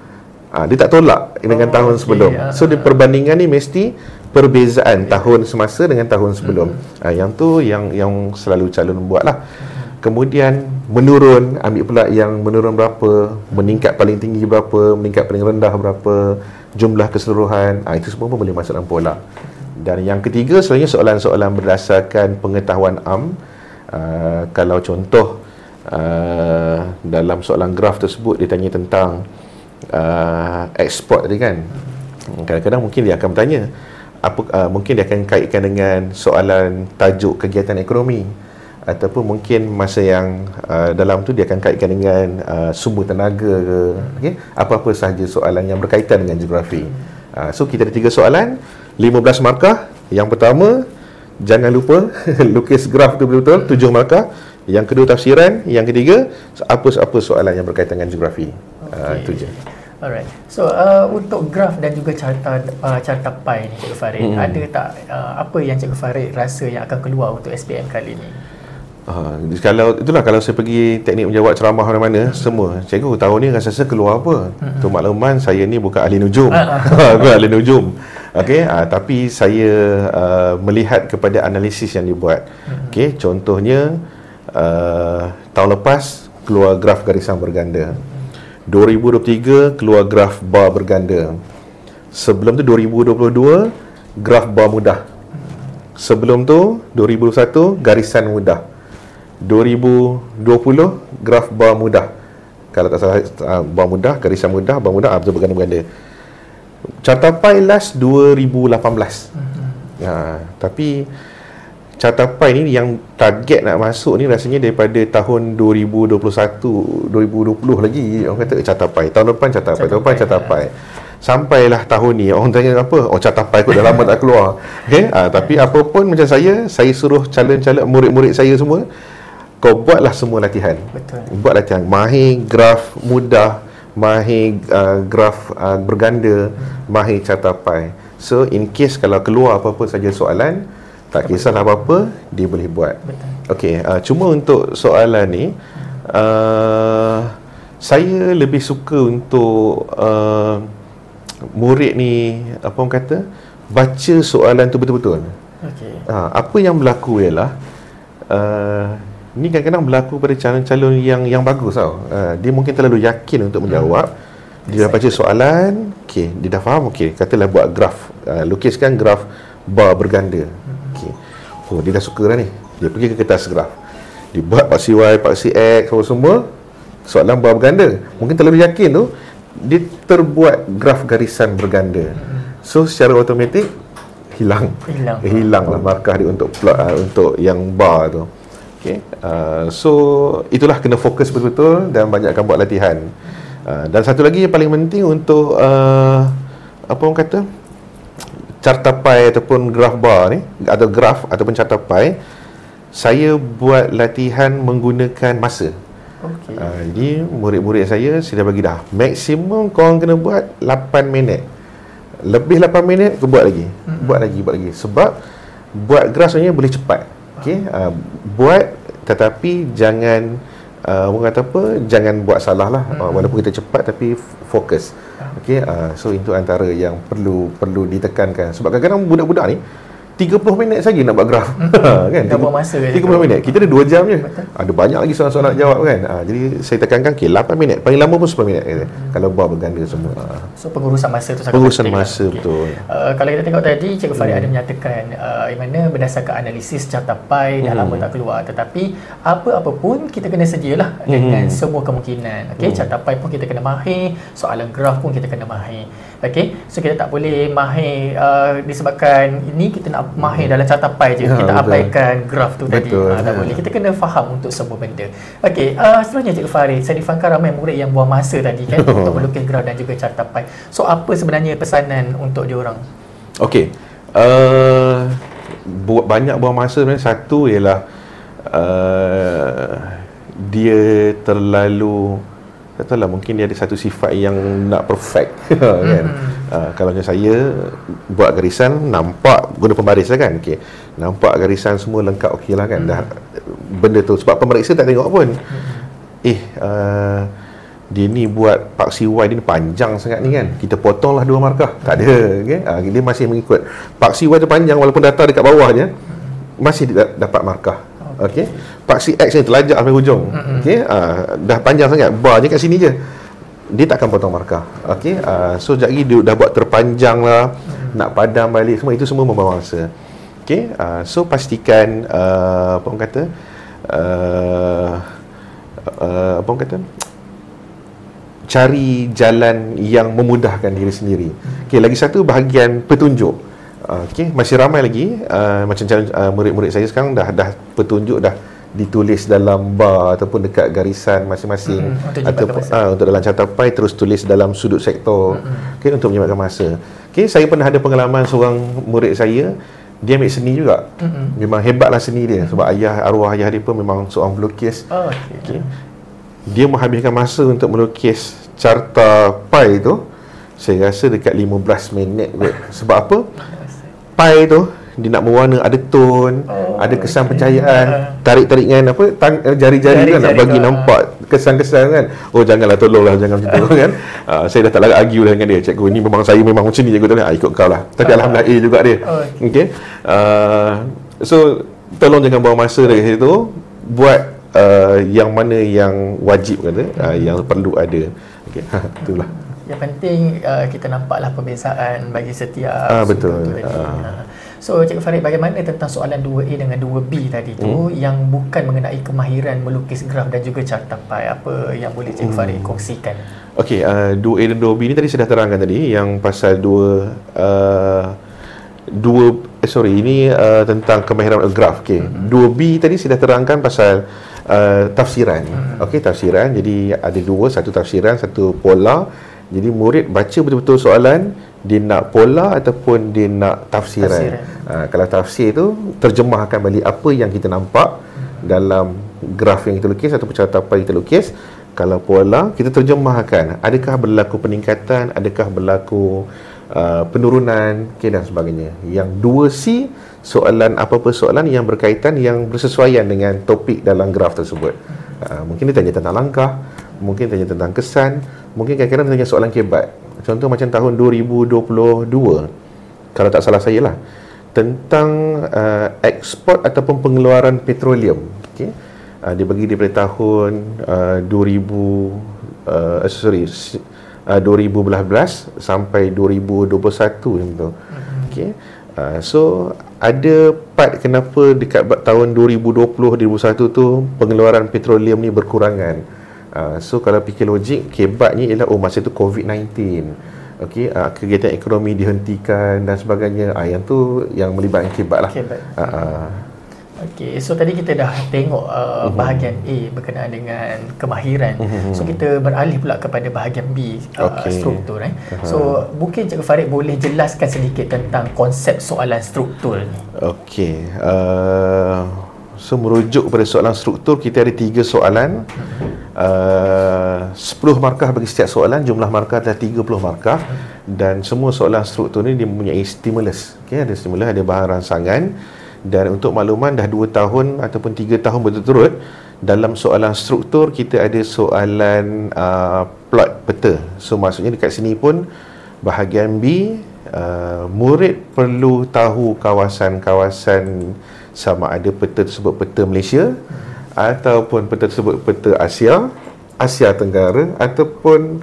Dia tak tolak dengan tahun sebelum. So, di perbandingan ni mesti perbezaan tahun semasa dengan tahun sebelum. Yang tu yang selalu calon buat lah. Kemudian menurun, ambil pula yang menurun berapa, meningkat paling tinggi berapa, meningkat paling rendah berapa, jumlah keseluruhan. Itu semua pun boleh masuk dalam pola. Dan yang ketiga, selalunya soalan-soalan berdasarkan pengetahuan am. Kalau contoh dalam soalan graf tersebut dia tanya tentang ekspor tadi kan. Kadang-kadang mungkin dia akan bertanya mungkin dia akan kaitkan dengan soalan tajuk kegiatan ekonomi, ataupun mungkin masa yang dalam tu dia akan kaitkan dengan sumber tenaga ke, apa-apa sahaja soalan yang berkaitan dengan geografi. So kita ada 3 soalan, 15 markah. Yang pertama, jangan lupa lukis graf tu betul-betul, 7 markah. Yang kedua, tafsiran. Yang ketiga, apa soalan yang berkaitan dengan geografi. Itu je. Alright. So untuk graf dan juga carta pie ni Cikgu Farid, ada tak apa yang Cikgu Farid rasa yang akan keluar untuk SPM kali ni? Kalau saya pergi teknik menjawab ceramah mana-mana, semua cikgu tahun ni rasa keluar apa. Tu makluman saya ni bukan ahli nujum. Bukan ahli nujum. Tapi saya melihat kepada analisis yang dibuat. Contohnya tahun lepas keluar graf garisan berganda. 2023 keluar graf bar berganda. Sebelum tu 2022 graf bar mudah. Sebelum tu 2021 garisan mudah. 2020 graf bar mudah. Kalau tak salah bar mudah, garisan mudah, bar mudah, betul berganda-berganda. Carta pie last 2018. Tapi carta pie ni yang target nak masuk ni rasanya daripada tahun 2021, 2020 lagi orang kata carta pie. Tahun depan carta pie, tahun depan carta pie. Sampailah tahun ni orang tanya apa? Carta pie kot dah lama tak keluar. Tapi apa pun macam saya suruh calon-calon murid-murid saya semua, kau buatlah semua latihan. Betul. Buat latihan. Mahir graf mudah, mahir graf berganda, mahir carta pie. So in case kalau keluar apa-apa saja soalan, tak kisahlah apa-apa, dia boleh buat. Okey, cuma untuk soalan ni saya lebih suka untuk murid ni apa orang kata, baca soalan tu betul-betul. Apa yang berlaku ialah ni kadang-kadang berlaku pada calon-calon yang bagus tau. Dia mungkin terlalu yakin untuk menjawab. Dia dah baca soalan, dia dah faham, katalah buat graf, lukiskan graf bar berganda. Dia dah suka dah ni. Dia pergi ke kertas graf, dia buat paksi Y, paksi X, semua soalan bar berganda. Mungkin terlalu yakin tu, dia terbuat graf garisan berganda. So secara automatik hilanglah markah dia untuk plot, untuk yang bar tu. So itulah, kena fokus betul-betul dan banyakkan buat latihan. Dan satu lagi yang paling penting untuk apa orang kata, carta pie ataupun graf bar ni, atau graf ataupun carta pie, saya buat latihan menggunakan masa. Jadi murid-murid saya dah bagi dah maksimum korang kena buat 8 minit. Lebih 8 minit kau buat lagi. Buat lagi. Sebab buat graf sebenarnya boleh cepat. Buat, tetapi jangan orang kata apa, jangan buat salah lah. Walaupun kita cepat tapi fokus. So itu antara yang perlu ditekankan. Sebab kadang-kadang budak-budak ni 30 minit saja nak buat graf. Kan? Dah buang masa 30 minit. Kita ada 2 jam je. Ada banyak lagi soalan-soalan nak jawab kan. Jadi saya tekankan 8 minit. Paling lama pun 10 minit kalau bar berganda semua. So pengurusan masa tu sangat pengurusan penting. masa betul. Kalau kita tengok tadi Cikgu Farid ada menyatakan yang mana berdasarkan analisis carta pai dah lama tak keluar, tetapi apa-apa pun kita kena sedialah dengan semua kemungkinan. Okey, carta pai pun kita kena mahir, soalan graf pun kita kena mahir. Okey, so kita tak boleh mahir disebabkan ini kita nak mahir dalam carta pai je, kita abaikan graf tu tadi. Tak boleh. Kita kena faham untuk semua benda. Okey, sebenarnya Cikgu Farid, saya difahamkan ramai murid yang buang masa tadi kan untuk melukis graf dan juga carta pai. So apa sebenarnya pesanan untuk diorang? Okey. Banyak buang masa sebenarnya. Satu ialah dia terlalu, tak tahulah, mungkin dia ada satu sifat yang nak perfect kan. Kalau macam saya buat garisan nampak guna pembaris lah kan, okey, nampak garisan semua lengkap okey lah kan, dah benda tu sebab pemeriksa tak tengok pun dia ni buat paksi Y dia ni panjang sangat ni kan, kita potonglah 2 markah, tak ada, okay? Dia masih mengikut paksi Y tu panjang walaupun data dekat bawah je masih dapat markah. Okey, paksi X ni terlajak sampai hujung. Okey, dah panjang sangat, bar je kat sini je, dia takkan potong markah. Okey, so sekejap lagi dia dah buat terpanjang lah, nak padam balik semua, itu semua membawa masa. Okey, so pastikan apa orang kata cari jalan yang memudahkan diri sendiri. Okey, lagi satu bahagian petunjuk. Okey, masih ramai lagi macam murid-murid saya sekarang dah petunjuk dah ditulis dalam bar ataupun dekat garisan masing-masing, ataupun untuk dalam carta pai terus tulis dalam sudut sektor, okey, untuk menyelamatkan masa. Okey, saya pernah ada pengalaman seorang murid saya, dia ambil seni juga. Memang hebatlah seni dia sebab arwah ayah dia pun memang seorang pelukis. Okey. Dia menghabiskan masa untuk melukis carta pai tu, saya rasa dekat 15 minit kot. Sebab apa? Pai tu dia nak mewarna, ada tone, ada kesan pencahayaan, tarik-tarik dengan jari-jari kan, nak bagi nampak kesan-kesan kan. Oh janganlah, tolonglah, jangan macam tu kan. Saya dah tak lagi argue dengan dia, cikgu ni memang saya memang macam ni cikgu tu, ikut kau lah. Tapi alhamdulillah A juga dia. Okey. So tolong jangan buang masa dari situ, buat yang mana yang wajib kata, yang perlu ada. Okey, itulah. Yang penting kita nampaklah perbezaan bagi setiap betul. So Cikgu Farid, bagaimana tentang soalan 2A dengan 2B tadi tu yang bukan mengenai kemahiran melukis graf dan juga carta pai? Apa yang boleh Cikgu Farid kongsikan? Okey, 2A dan 2B ni tadi saya dah terangkan tadi, yang pasal ini tentang kemahiran graf. Okey, 2B tadi saya dah terangkan pasal tafsiran. Okey, tafsiran. Jadi ada dua, satu tafsiran, satu pola. Jadi murid baca betul-betul soalan, dia nak pola ataupun dia nak tafsiran. Kalau tafsir tu, terjemahkan balik apa yang kita nampak dalam graf yang kita lukis ataupun carta pai kita lukis. Kalau pola, kita terjemahkan adakah berlaku peningkatan, adakah berlaku penurunan, dan sebagainya. Yang 2C, soalan apa-apa soalan yang berkaitan, yang bersesuaian dengan topik dalam graf tersebut. Mungkin dia tanya tentang langkah, mungkin tanya tentang kesan, mungkin kadang-kadang tanya soalan kebat. Contoh macam tahun 2022, kalau tak salah saya lah, tentang ekspor ataupun pengeluaran petroleum. Okey, dia bagi daripada tahun 2012 sampai 2021 macam tu. Okey, so ada part kenapa dekat tahun 2020-2021 tu pengeluaran petroleum ni berkurangan. So kalau fikir logik, kebatnya ialah masa tu COVID-19. Okey, kegiatan ekonomi dihentikan dan sebagainya. Yang tu yang melibatkan kebat lah. Okey, so tadi kita dah tengok bahagian A berkenaan dengan kemahiran. So kita beralih pula kepada bahagian B, struktur. So mungkin Cikgu Farid boleh jelaskan sedikit tentang konsep soalan struktur ni. Okey, so merujuk kepada soalan struktur, kita ada 3 soalan. 10 markah bagi setiap soalan, jumlah markah adalah 30 markah. Dan semua soalan struktur ni dia mempunyai stimulus. Okey, ada stimulus, ada bahan rangsangan. Dan untuk makluman, dah 2 tahun ataupun 3 tahun berturut-turut dalam soalan struktur kita ada soalan plot peta. So maksudnya dekat sini pun bahagian B murid perlu tahu kawasan-kawasan sama ada peta tersebut peta Malaysia ataupun peta tersebut peta Asia Tenggara ataupun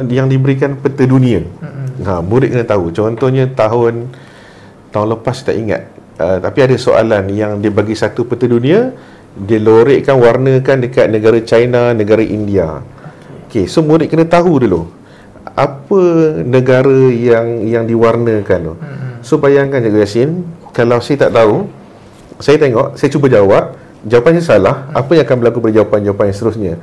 yang diberikan peta dunia. Murid kena tahu. Contohnya tahun lepas tak ingat, tapi ada soalan yang dia bagi satu peta dunia, dia lorekkan, warnakan dekat negara China, negara India. Okey, so murid kena tahu dulu apa negara yang diwarnakan tu. So bayangkan Cikgu Yasin, kalau saya tak tahu, saya tengok, saya cuba jawab, jawapannya salah, apa yang akan berlaku pada jawapan-jawapan yang seterusnya?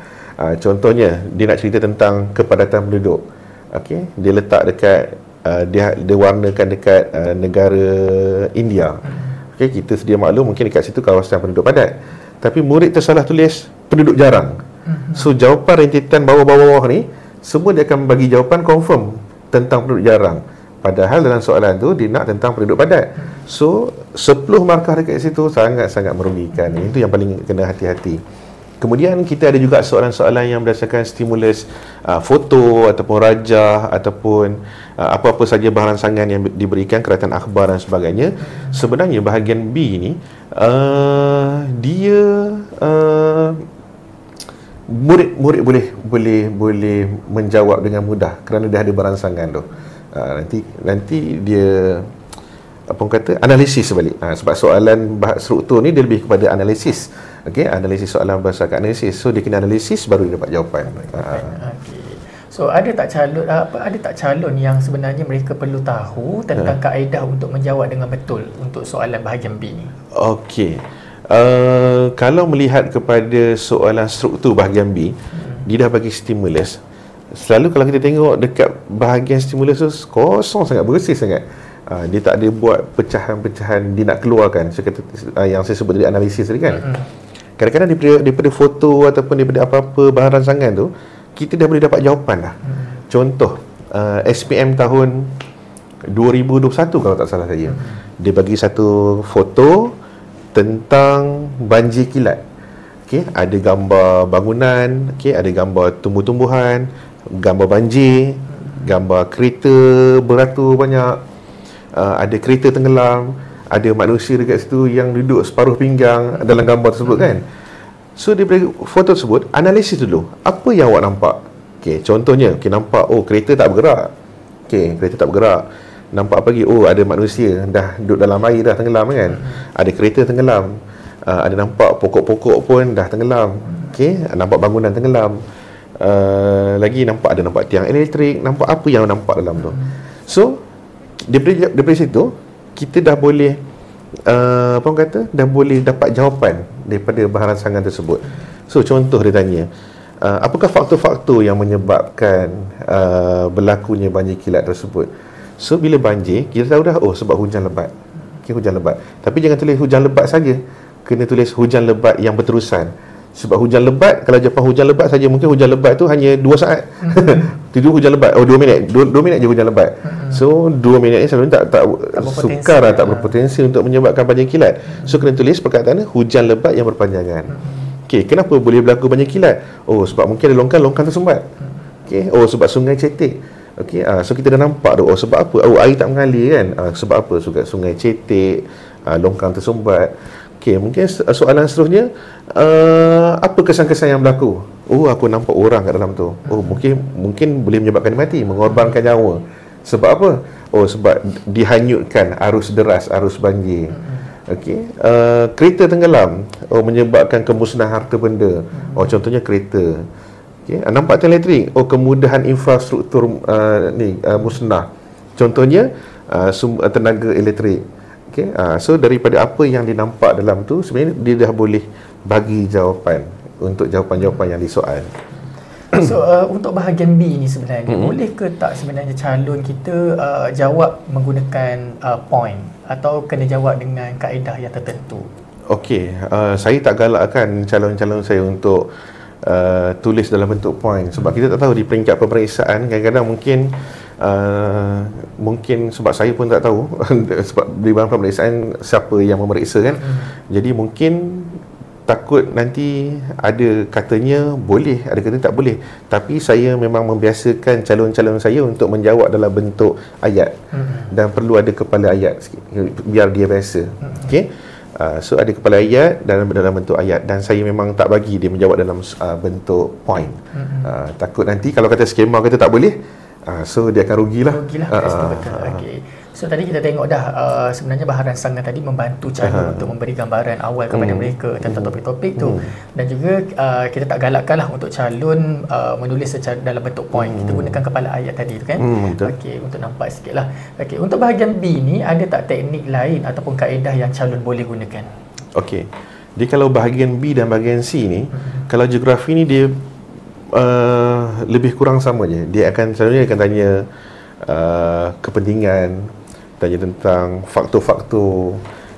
Contohnya, dia nak cerita tentang kepadatan penduduk. Okey, dia letak dekat dia warnakan dekat negara India. Okey, kita sedia maklum mungkin dekat situ kawasan penduduk padat. Tapi murid tersalah tulis penduduk jarang. So jawapan rentetan bawah-bawah ni semua dia akan bagi jawapan confirm tentang penduduk jarang. Padahal dalam soalan tu dia nak tentang penduduk padat. So 10 markah dekat situ sangat-sangat merugikan. Itu yang paling kena hati-hati. Kemudian kita ada juga soalan-soalan yang berdasarkan stimulus foto ataupun rajah ataupun apa-apa saja bahan rancangan yang diberikan, keratan akhbar dan sebagainya. Sebenarnya bahagian B ni dia murid boleh menjawab dengan mudah kerana dia ada baransangan tu. Nanti dia apa orang kata, analisis balik. Sebab soalan struktur ni dia lebih kepada analisis. Okey, analisis soalan berdasarkan analisis. So dia kena analisis baru dia dapat jawapan. Okey. So ada tak calon yang sebenarnya mereka perlu tahu tentang kaedah untuk menjawab dengan betul untuk soalan bahagian B ni? Okey. Kalau melihat kepada soalan struktur bahagian B, dia dah bagi stimulus. Selalu kalau kita tengok dekat bahagian stimulus tu kosong sangat, bersih sangat. Dia tak ada buat pecahan-pecahan dia nak keluarkan. Yang saya sebut tadi analisis tadi kan. Kadang-kadang daripada foto ataupun daripada apa-apa bahan rancangan tu, kita dah boleh dapat jawapan dah. Contoh SPM tahun 2021 kalau tak salah saya. Dia bagi satu foto tentang banjir kilat. Okey, ada gambar bangunan, okey, ada gambar tumbuh-tumbuhan, gambar banjir, gambar kereta beratur banyak, ada kereta tenggelam, ada manusia dekat situ yang duduk separuh pinggang dalam gambar tersebut kan. So daripada foto tersebut, analisis dulu, apa yang awak nampak? Okey, contohnya, nampak kereta tak bergerak. Okey, kereta tak bergerak. Nampak apa lagi? Ada manusia dah duduk dalam air, dah tenggelam kan. Ada kereta tenggelam. Ada nampak pokok-pokok pun dah tenggelam. Okey, nampak bangunan tenggelam. Lagi nampak tiang elektrik, nampak apa yang nampak dalam tu. So daripada situ kita dah boleh dah boleh dapat jawapan daripada bahan rancangan tersebut. So contoh dia tanya, apakah faktor-faktor yang menyebabkan berlakunya banjir kilat tersebut? So bila banjir, kita tahu dah sebab hujan lebat. Okay, hujan lebat. Tapi jangan tulis hujan lebat saja, kena tulis hujan lebat yang berterusan. Sebab hujan lebat, kalau jawapan hujan lebat saja, mungkin hujan lebat tu hanya 2 saat. Tidur hujan lebat, 2 minit. 2 minit je hujan lebat. So 2 minit ni selalu tak sukar tak berpotensi untuk menyebabkan banjir kilat. So kena tulis perkataan hujan lebat yang berpanjangan. Okey, kenapa boleh berlaku banjir kilat? Sebab mungkin ada longkang tersumbat. Okey, sebab sungai cetek. Okey, so kita dah nampak tu. Sebab apa? Air tak mengalir kan. Sebab apa? Sungai cetek, longkang tersumbat. Okey, mungkin soalan seterusnya, apa kesan-kesan yang berlaku? Aku nampak orang kat dalam tu. Mungkin boleh menyebabkan mati, mengorbankan nyawa. Sebab apa? Sebab dihanyutkan arus deras, arus banjir. Okey, kereta tenggelam, menyebabkan kemusnahan harta benda. Contohnya kereta. Okey, nampak tiang elektrik, kemudahan infrastruktur musnah. Contohnya tenaga elektrik. Okay, so daripada apa yang dinampak dalam tu, sebenarnya dia dah boleh bagi jawapan untuk jawapan-jawapan yang disoal. So untuk bahagian B ni sebenarnya, boleh ke tak sebenarnya calon kita jawab menggunakan point atau kena jawab dengan kaedah yang tertentu? Okey, saya tak galakkan calon-calon saya untuk tulis dalam bentuk point. Sebab kita tak tahu di peringkat pemeriksaan, kadang-kadang mungkin sebab saya pun tak tahu sebab di dalam pemeriksaan siapa yang memeriksa kan. Jadi mungkin takut nanti ada katanya boleh, ada katanya tak boleh. Tapi saya memang membiasakan calon-calon saya untuk menjawab dalam bentuk ayat. Dan perlu ada kepala ayat sikit biar dia biasa. Okey. So ada kepala ayat dalam bentuk ayat, dan saya memang tak bagi dia menjawab dalam bentuk point. Takut nanti kalau kata skema kata tak boleh, so dia akan rugilah. Betul. Okey. So tadi kita tengok dah sebenarnya bahan rancangan tadi membantu calon untuk memberi gambaran awal kepada mereka tentang topik-topik tu, dan juga kita tak galakkanlah untuk calon menulis secara dalam bentuk point. Kita gunakan kepala ayat tadi tu kan. Okey, untuk nampak sikitlah. Okey, untuk bahagian B ni ada tak teknik lain ataupun kaedah yang calon boleh gunakan? Okey. Jadi kalau bahagian B dan bahagian C ni, kalau geografi ni dia lebih kurang sama je. Dia akan selalunya akan tanya kepentingan, tanya tentang faktor-faktor,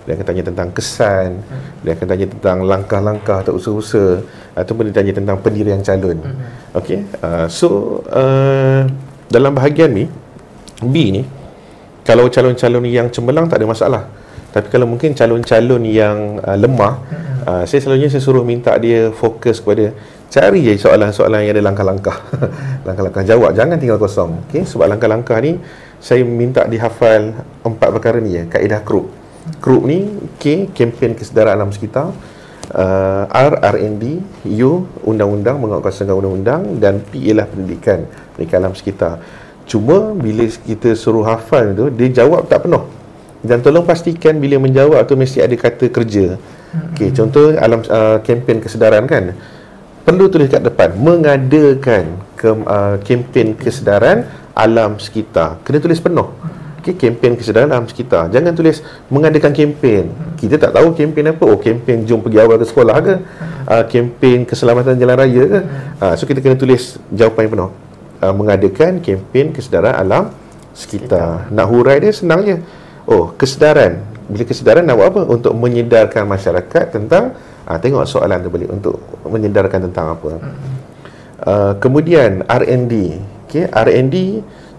dia akan tanya tentang kesan, dia akan tanya tentang langkah-langkah atau usaha-usaha, ataupun dia tanya tentang pendirian calon. Okey. So dalam bahagian ni B ni, kalau calon-calon yang cemerlang tak ada masalah. Tapi kalau mungkin calon-calon yang lemah, saya selalunya suruh minta dia fokus kepada cari je soalan-soalan yang ada langkah-langkah. Langkah-langkah jawab, jangan tinggal kosong. Okey, sebab langkah-langkah ni saya minta dihafal 4 perkara ni ya, kaedah KRUP. KRUP ni K, kempen kesedaran alam sekitar, R, R&D, U, undang-undang, menguatkuasakan undang-undang, dan P ialah pendidikan alam sekitar. Cuma bila kita suruh hafal tu, dia jawab tak penuh. Dan tolong pastikan bila menjawab tu mesti ada kata kerja. Okey, contoh alam kempen kesedaran kan, perlu tulis kat depan mengadakan kempen kesedaran alam sekitar. Kena tulis penuh. Okey, kempen kesedaran alam sekitar. Jangan tulis mengadakan kempen. Kita tak tahu kempen apa. Oh, kempen jom pergi awal ke sekolah ke? Kempen keselamatan jalan raya ke? So kita kena tulis jawapan yang penuh. Mengadakan kempen kesedaran alam sekitar. Nak hurai dia senang je. Oh, kesedaran. Bila kesedaran nak buat apa? Untuk menyedarkan masyarakat tentang tengok soalan tu balik, untuk menyedarkan tentang apa. Kemudian R&D. Okey, R&D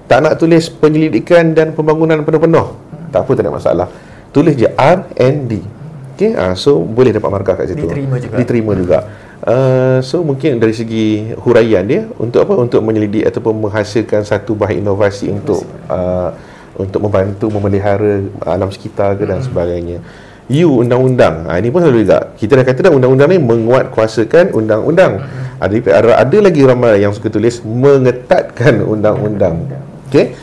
tak nak tulis penyelidikan dan pembangunan penuh-penuh. Tak apa, tak ada masalah. Tulis je R&D. Okey, so boleh dapat markah kat situ. Diterima juga. So mungkin dari segi huraian dia untuk apa? Untuk menyelidik ataupun menghasilkan satu bahan inovasi untuk membantu memelihara alam sekitar ke dan sebagainya. U, undang-undang. Ini pun selalu juga. Kita dah kata dah undang-undang ni menguatkuasakan undang-undang. Ada lagi ramai yang suka tulis mengetatkan undang-undang. Okey.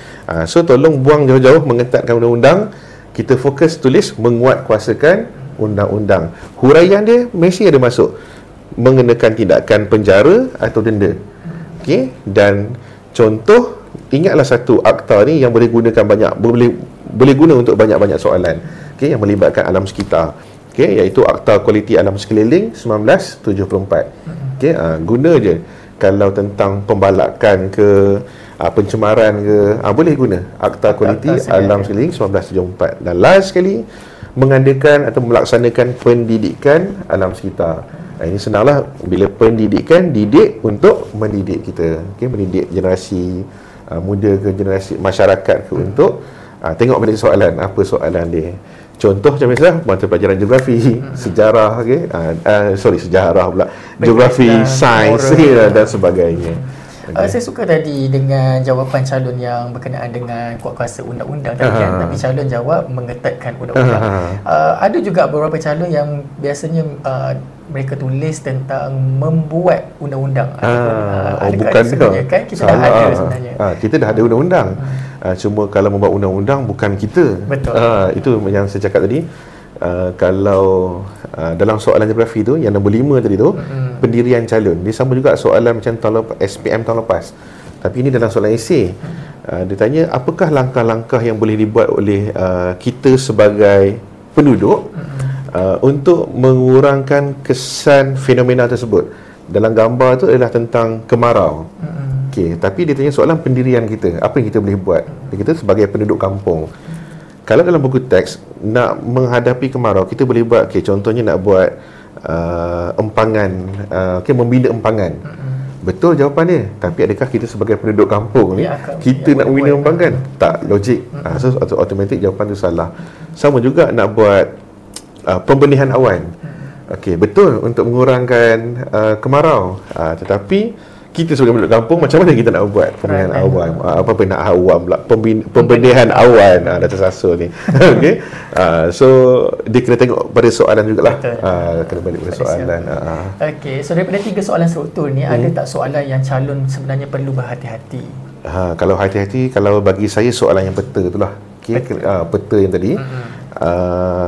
So tolong buang jauh-jauh mengetatkan undang-undang. Kita fokus tulis menguatkuasakan undang-undang. Huraian dia mesti ada masuk mengenakan tindakan penjara atau denda. Okey. Dan contoh, ingatlah satu akta ni yang boleh gunakan boleh guna untuk banyak-banyak soalan. Okey, yang melibatkan alam sekitar. Okey, iaitu Akta Kualiti Alam Sekeliling 1974. Okey, guna je. Kalau tentang pembalakan ke pencemaran ke, boleh guna Akta Kualiti Alam Sekeliling 1974. Dan last sekali, mengadakan atau melaksanakan pendidikan alam sekitar. Ini senanglah, bila pendidikan, didik untuk mendidik kita. Okey, mendidik generasi muda ke generasi masyarakat ke untuk tengok balik soalan, apa soalan dia. Contoh macam biasa, mata pelajaran geografi, sejarah, sejarah pula, geografi, sains dan sebagainya. Saya suka tadi dengan jawapan calon yang berkenaan dengan kuasa undang-undang tadi kan, tapi calon jawab mengetatkan undang-undang. Ada juga beberapa calon yang biasanya mereka tulis tentang membuat undang-undang. Bukan sebenarnya kan kita dah ada sebenarnya. Kita dah ada undang-undang. Cuma kalau membuat undang-undang bukan kita. Betul. Itu yang saya cakap tadi. Kalau dalam soalan geografi tu, yang nombor 5 tadi tu, pendirian calon, dia sama juga soalan macam SPM tahun lepas. Tapi ini dalam soalan esei. Dia tanya, apakah langkah-langkah yang boleh dibuat oleh kita sebagai penduduk untuk mengurangkan kesan fenomena tersebut. Dalam gambar tu adalah tentang kemarau. Okey, tapi dia tanya soalan pendirian kita. Apa yang kita boleh buat? Kita sebagai penduduk kampung. Kalau dalam buku teks nak menghadapi kemarau, kita boleh buat, contohnya nak buat empangan, membina empangan. Betul jawapan dia. Tapi adakah kita sebagai penduduk kampung ni, kita nak membina empangan? Tak logik. So automatik jawapan tu salah. Sama juga nak buat pembenihan awan. Okey, betul untuk mengurangkan kemarau. Tetapi kita sebagai penduduk kampung, macam mana kita nak buat pemilihan awan? Apa nak awan pula? Pembendihan awan. Dah tersasul ni. Okey. So dia kena tengok pada soalan jugalah. Kena balik pada soalan. Okey, so daripada 3 soalan struktur ni, ada tak soalan yang calon sebenarnya perlu berhati-hati? Kalau hati-hati, kalau bagi saya soalan yang peta tu lah. Okey, peta yang tadi.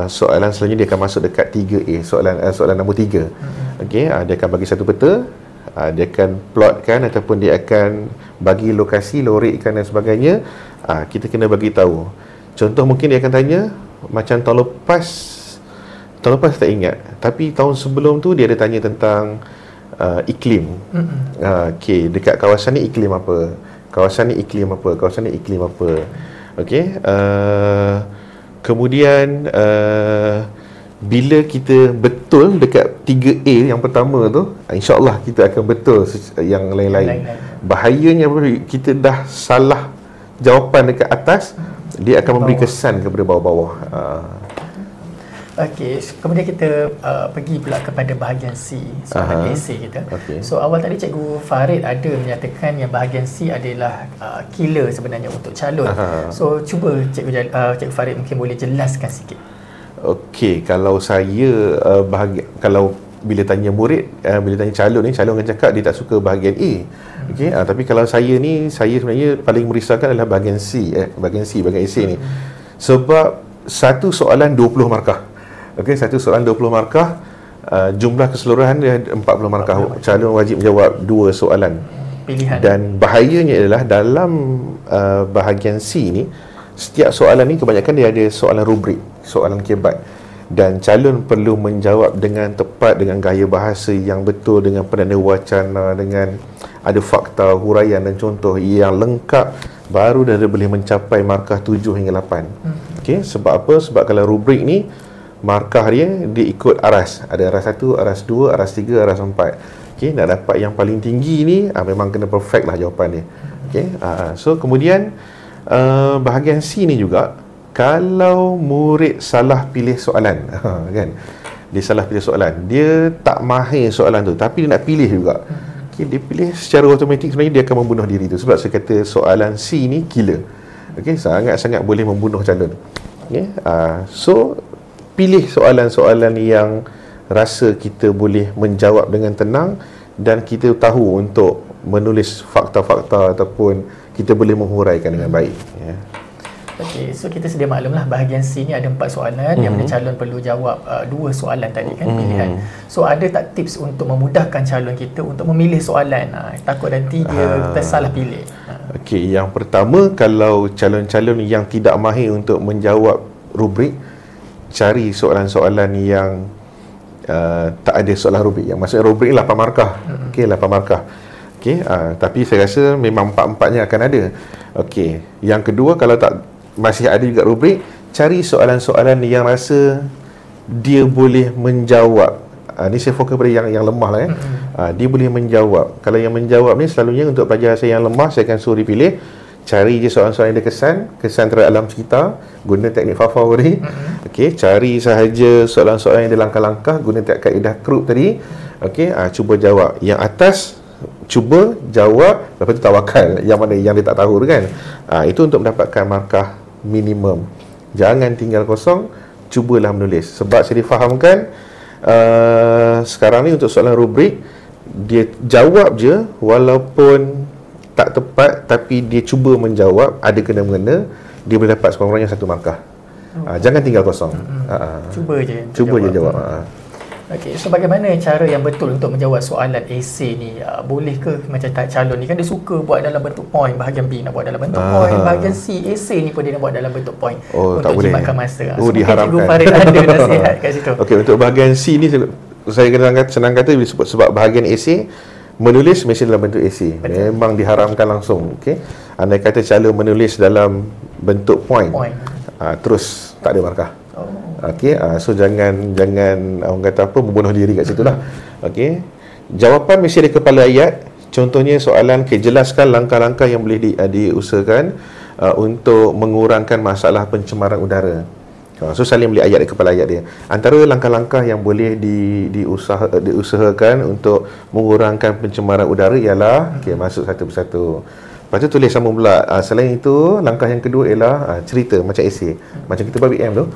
Soalan selanjutnya dia akan masuk dekat 3A, soalan nombor 3. Okey, dia akan bagi satu peta. Dia akan plotkan ataupun dia akan bagi lokasi, lorikkan dan sebagainya. Kita kena bagi tahu. Contoh mungkin dia akan tanya macam tahun lepas tak ingat, tapi tahun sebelum tu dia ada tanya tentang iklim. Okey, dekat kawasan ni iklim apa? Kawasan ni iklim apa? Kawasan ni iklim apa? Okey, kemudian bila kita betul dekat 3A yang pertama tu, insya-Allah kita akan betul yang lain-lain. Bahayanya kita dah salah jawapan dekat atas, dia akan memberi kesan kepada bawah-bawah. Okey, kemudian kita pergi pula kepada bahagian C, soalan esei kita. So awal tadi Cikgu Farid ada menyatakan yang bahagian C adalah killer sebenarnya untuk calon. So cuba Cikgu Farid mungkin boleh jelaskan sikit. Okey, kalau saya kalau bila tanya murid, bila tanya calon ni, calon akan cakap dia tak suka bahagian A. Okey, tapi kalau saya sebenarnya paling merisaukan adalah bahagian C, bahagian esei ni. Sebab satu soalan 20 markah. Okey, satu soalan 20 markah, jumlah keseluruhan dia 40 markah. Calon wajib menjawab 2 soalan. Pilihan. Dan bahayanya adalah dalam bahagian C ni, setiap soalan ni kebanyakan dia ada soalan rubrik, soalan kebat, dan calon perlu menjawab dengan tepat, dengan gaya bahasa yang betul, dengan penanda wacana, dengan ada fakta, huraian dan contoh yang lengkap, baru dia boleh mencapai markah 7 hingga 8. Okey, sebab apa? Sebab kalau rubrik ni markah dia ikut aras, ada aras 1, aras 2, aras 3, aras 4. Okey, nak dapat yang paling tinggi ni memang kena perfect lah jawapan dia. Okey, so kemudian bahagian C ni juga, kalau murid salah pilih soalan, kan, dia salah pilih soalan, dia tak mahir soalan tu tapi dia nak pilih juga. Okay, dia pilih secara automatik, sebenarnya dia akan membunuh diri tu. Sebab saya kata soalan C ni killer. Okay, sangat-sangat boleh membunuh calon. Okay, so pilih soalan-soalan yang rasa kita boleh menjawab dengan tenang dan kita tahu untuk menulis fakta-fakta ataupun kita boleh menghuraikan dengan baik. Okey, so kita sedia maklumlah bahagian C ni ada 4 soalan yang mana calon perlu jawab 2 soalan tadi kan, pilihan. So ada tak tips untuk memudahkan calon kita untuk memilih soalan? Takut nanti dia tersalah pilih. Okey, yang pertama, kalau calon-calon yang tidak mahir untuk menjawab rubrik, cari soalan-soalan yang tak ada soalan rubrik. Yang maksudnya rubrik 8 markah. Okey, 8 markah. Okey, tapi saya rasa memang 4-4-nya akan ada. Okey, yang kedua, kalau tak masih ada juga rubrik, cari soalan-soalan yang rasa dia boleh menjawab. Ni saya fokus pada yang lemah lah ya. Dia boleh menjawab. Kalau yang menjawab ni selalunya untuk pelajar saya yang lemah, saya akan suruh dipilih. Cari je soalan-soalan yang ada kesan terhadap alam sekitar, guna teknik Fafawari. Okey, cari sahaja soalan-soalan yang ada langkah-langkah, guna kaedah Krupp tadi. Okey, cuba jawab. Yang atas cuba jawab, lepas tu tawakal yang mana yang dia tak tahu tu kan. Itu untuk mendapatkan markah minimum. Jangan tinggal kosong, cubalah menulis. Sebab saya difahamkan sekarang ni untuk soalan rubrik, dia jawab je walaupun tak tepat, tapi dia cuba menjawab, ada kena-mengena, dia boleh dapat sekurang-kurangnya 1 markah. Jangan tinggal kosong. Cuba je jawab. Okey, so bagaimana cara yang betul untuk menjawab soalan esei ni? Boleh ke macam calon ni kan dia suka buat dalam bentuk point, bahagian B nak buat dalam bentuk point, bahagian C esei ni pun dia nak buat dalam bentuk point tak untuk boleh jimatkan masa. So diharamkan. Cikgu Farid ada nasihat kat situ. Okey, untuk bahagian C ni saya senang kata sebab bahagian esei, menulis mesti dalam bentuk esei. Memang diharamkan langsung. Okey, andai kata calon menulis dalam bentuk point. Terus tak ada markah. Okey, so jangan orang kata apa, membunuh diri kat situ lah. Okey, jawapan mesti ada kepala ayat. Contohnya soalan, jelaskan langkah-langkah yang boleh diusahakan untuk mengurangkan masalah pencemaran udara. So salin beli ayat dari kepala ayat dia. Antara langkah-langkah yang boleh diusahakan untuk mengurangkan pencemaran udara ialah masuk satu persatu. Lepas tu tulis sama pula. Selain itu, langkah yang kedua ialah cerita macam esei. Macam kita buat BM tu.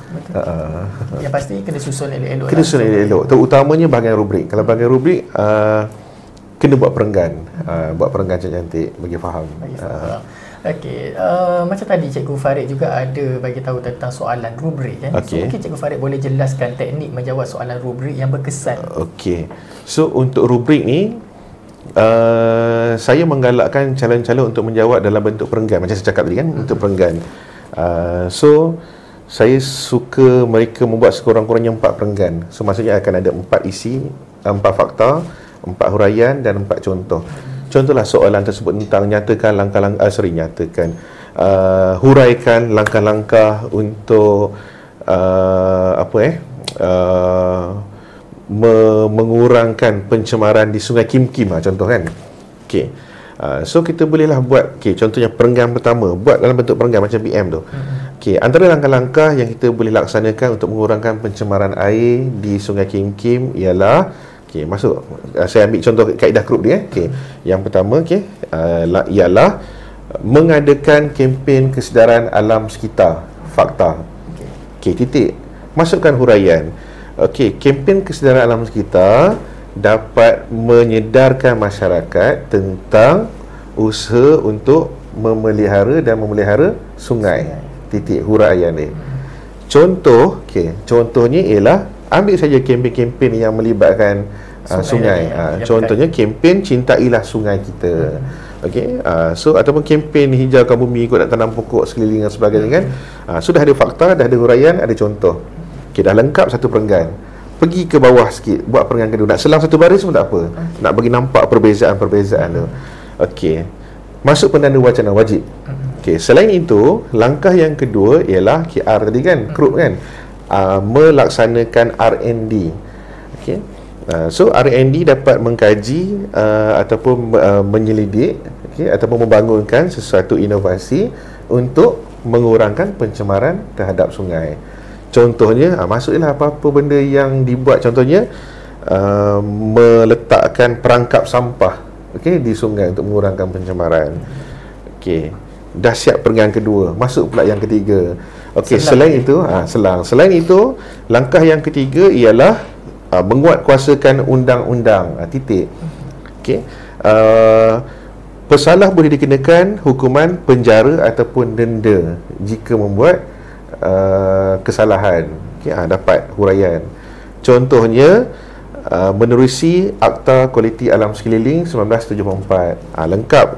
Yang pasti kena susun elok-elok. Kena susun elok-elok. Terutamanya bahagian rubrik. Kalau bahagian rubrik, kena buat perenggan. Buat perenggan cantik bagi faham. Okey, macam tadi Cikgu Farid juga ada bagi tahu tentang soalan rubrik kan. So mungkin Cikgu Farid boleh jelaskan teknik menjawab soalan rubrik yang berkesan. Okey. So untuk rubrik ni saya menggalakkan calon-calon untuk menjawab dalam bentuk perenggan macam saya cakap tadi kan, untuk perenggan. So saya suka mereka membuat sekurang-kurangnya 4 perenggan. So maksudnya akan ada 4 isi, 4 fakta, 4 huraian dan 4 contoh. Contohlah soalan tersebut tentang huraikan langkah-langkah untuk mengurangkan pencemaran di Sungai Kim Kim contoh kan. Okey. So kita bolehlah buat contohnya perenggan pertama, buat dalam bentuk perenggan macam BM tu. Okey, antara langkah-langkah yang kita boleh laksanakan untuk mengurangkan pencemaran air di Sungai Kim Kim ialah masuk. Saya ambil contoh kaedah group dia. Yang pertama ialah mengadakan kempen kesedaran alam sekitar. Fakta. Titik. Masukkan huraian. Kempen kesedaran alam sekitar dapat menyedarkan masyarakat tentang usaha untuk memelihara dan memelihara sungai. Titik huraian dia. Contohnya ialah ambil saja kempen-kempen yang melibatkan sungai. Contohnya kempen cintailah sungai kita. So ataupun kempen hijaukan bumi, ikut nak tanam pokok sekeliling dan sebagainya kan. Sudah ada fakta, dah ada huraian, ada contoh. Dah lengkap satu perenggan. Pergi ke bawah sikit, buat perenggan kedua. Nak selang satu baris pun tak apa. Nak bagi nampak perbezaan-perbezaan tu. Masuk penanda wacana wajib. Selain itu, langkah yang kedua ialah KR tadi kan, group kan. Melaksanakan R&D. So R&D dapat mengkaji ataupun menyelidik ataupun membangunkan sesuatu inovasi untuk mengurangkan pencemaran terhadap sungai. Contohnya masuklah apa-apa benda yang dibuat, contohnya meletakkan perangkap sampah di sungai untuk mengurangkan pencemaran. Dah siap perenggan kedua, masuk pula yang ketiga. Selain itu selain itu, langkah yang ketiga ialah menguatkuasakan undang-undang. Titik. Pesalah boleh dikenakan hukuman penjara ataupun denda jika membuat kesalahan. Dapat huraian. Contohnya menerusi Akta Kualiti Alam Sekeliling 1974. Lengkap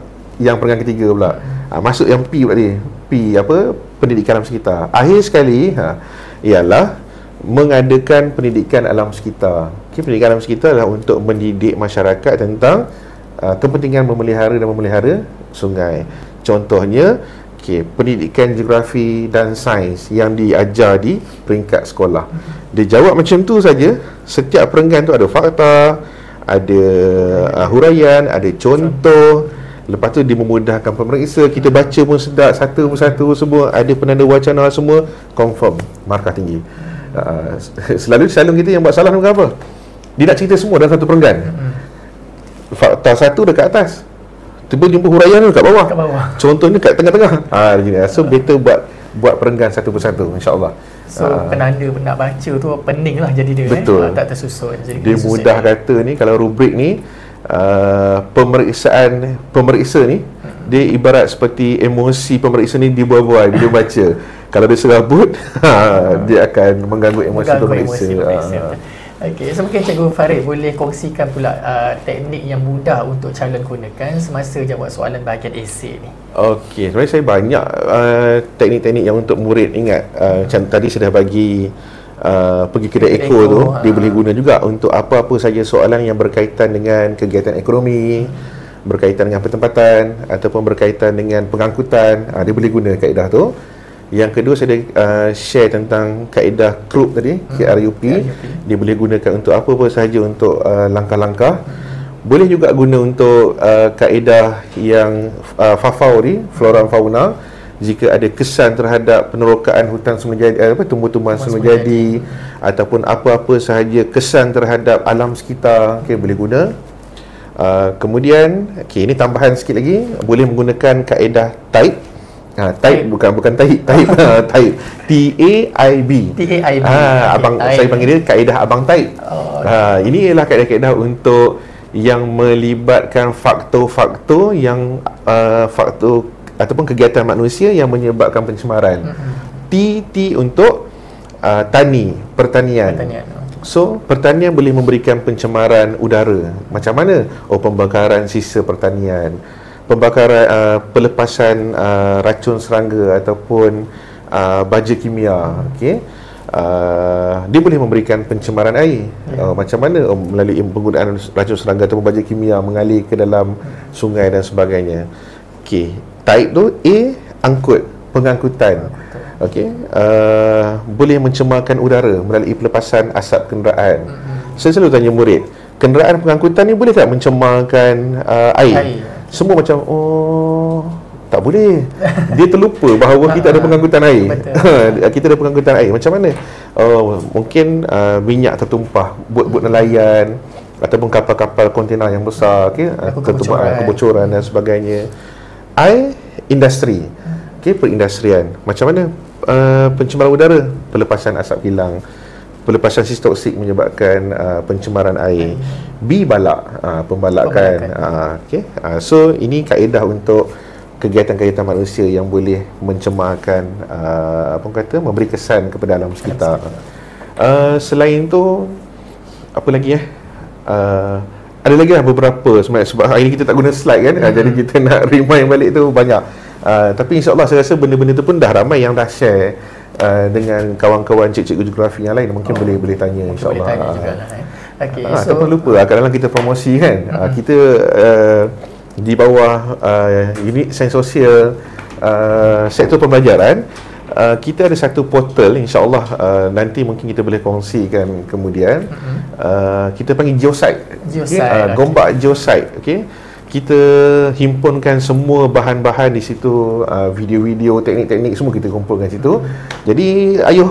yang perenggan ketiga pula. Masuk yang P pula dia. P pendidikan alam sekitar. Akhir sekali ialah mengadakan pendidikan alam sekitar. Pendidikan alam sekitar adalah untuk mendidik masyarakat tentang kepentingan memelihara dan memelihara sungai. Contohnya pendidikan geografi dan sains yang diajar di peringkat sekolah. Dia jawab macam tu saja. Setiap perenggan tu ada fakta, ada huraian, ada contoh. Lepas tu dia memudahkan pemeriksa. Kita baca pun sedap, satu persatu semua ada penanda wacana semua, confirm markah tinggi. Selalu kita yang buat salah bukan apa, dia nak cerita semua dalam satu perenggan. Fakta satu dekat atas, tiba jumpa huraian tu kat bawah. Contohnya kat tengah-tengah. So better buat perenggan satu persatu, insya-Allah. So penanda nak baca tu pening lah jadi dia. Betul. Tak tersusun. Jadi dia mudah kata ni, kalau rubrik ni pemeriksa ni dia ibarat seperti emosi pemeriksa ni dibuai-buai bila baca. Kalau dia serabut, dia akan mengganggu emosi pemeriksa. So mungkin Cikgu Farid boleh kongsikan pula teknik yang mudah untuk calon gunakan semasa jawab soalan bahagian esei ni. Sebenarnya saya banyak teknik-teknik yang untuk murid. Ingat macam tadi saya dah bagi pergi kedai Eko tu, dia boleh guna juga untuk apa-apa saja soalan yang berkaitan dengan kegiatan ekonomi, berkaitan dengan pertempatan ataupun berkaitan dengan pengangkutan. Dia boleh guna kaedah tu. Yang kedua, saya share tentang kaedah KRUP tadi, KRUP. Dia boleh gunakan untuk apa-apa sahaja, untuk langkah-langkah. Boleh juga guna untuk kaedah yang FAFAU ni, flora dan fauna. jika ada kesan terhadap penerokaan hutan semula jadi, tumbuh-tumbuhan semula jadi, ataupun apa-apa sahaja kesan terhadap alam sekitar, okey, boleh guna. Kemudian ini tambahan sikit lagi, boleh menggunakan kaedah type. Type bukan type type TAIB. Abang saya panggil dia kaedah abang type. Ini ialah kaedah-kaedah untuk yang melibatkan faktor-faktor yang faktor ataupun kegiatan manusia yang menyebabkan pencemaran. T untuk pertanian. So, pertanian boleh memberikan pencemaran udara. Macam mana? Pembakaran sisa pertanian, pembakaran pelepasan racun serangga ataupun baja kimia. Okey. Dia boleh memberikan pencemaran air. Macam mana? Melalui penggunaan racun serangga atau baja kimia mengalir ke dalam sungai dan sebagainya. Okey. Type tu pengangkutan. Okey. Boleh mencemarkan udara melalui pelepasan asap kenderaan. Saya selalu tanya murid, kenderaan pengangkutan ni boleh tak mencemarkan air? Semua macam tak boleh. Dia terlupa bahawa kita ada pengangkutan air. Kita ada pengangkutan air. Macam mana? Mungkin minyak tertumpah, bot-bot nelayan ataupun kapal-kapal kontainer yang besar, kebocoran dan sebagainya. Industri. Perindustrian. Macam mana? Pencemaran udara, pelepasan asap kilang, pelepasan sis toksik menyebabkan pencemaran air. Balak, pembalakan. So ini kaedah untuk kegiatan-kegiatan manusia yang boleh mencemarkan memberi kesan kepada alam sekitar. Selain tu apa lagi ada lagi beberapa sebenarnya, sebab hari ni kita tak guna slide kan. Jadi kita nak remind balik tu banyak. Tapi insya-Allah saya rasa benda-benda tu pun dah ramai yang dah share dengan kawan-kawan cikgu geografi yang lain. Mungkin boleh tanya insya-Allah. Boleh tanya jugalah. Okey, so tak lupa kadang-kadang kita promosi kan. Kita di bawah unit sains sosial sektor pembelajaran, kita ada satu portal, insya-Allah nanti mungkin kita boleh kongsikan kemudian. Kita panggil geosite. Gombak geosite. Okey. Kita himpunkan semua bahan-bahan di situ, video-video, teknik-teknik semua kita kumpulkan situ. Jadi ayuh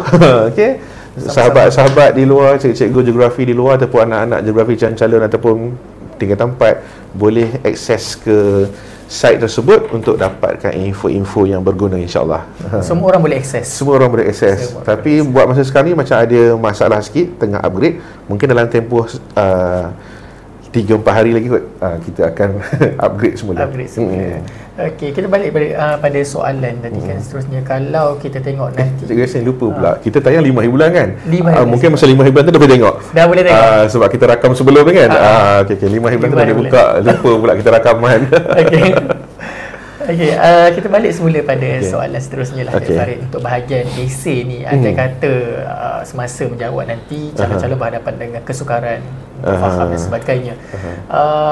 okey, sahabat-sahabat di luar, cikgu geografi di luar ataupun anak-anak geografi calon ataupun tingkatan 4 boleh akses ke site tersebut untuk dapatkan info-info yang berguna, insya-Allah. Semua orang boleh akses. Semua orang boleh akses. Tapi buat masa sekarang ni macam ada masalah sikit, tengah upgrade. Mungkin dalam tempoh 3-4 hari lagi kot, kita akan upgrade semula. Okey, kita balik pada soalan tadi kan. Seterusnya, kalau kita tengok nanti, Cikgu Yasin lupa pula, kita tayang 5 hari bulan kan. 5 hari mungkin masa 5 hari bulan tu dah boleh tengok. Dah boleh tengok. Sebab kita rakam sebelum ni kan. Okey, 5 hari bulan tu dah boleh buka. Lupa pula kita rakaman. Okey, kita balik semula pada soalan seterusnya lah, Farid, untuk bahagian esei ni. Andai kata semasa menjawab nanti calon-calon berhadapan dengan kesukaran faham dan sebagainya,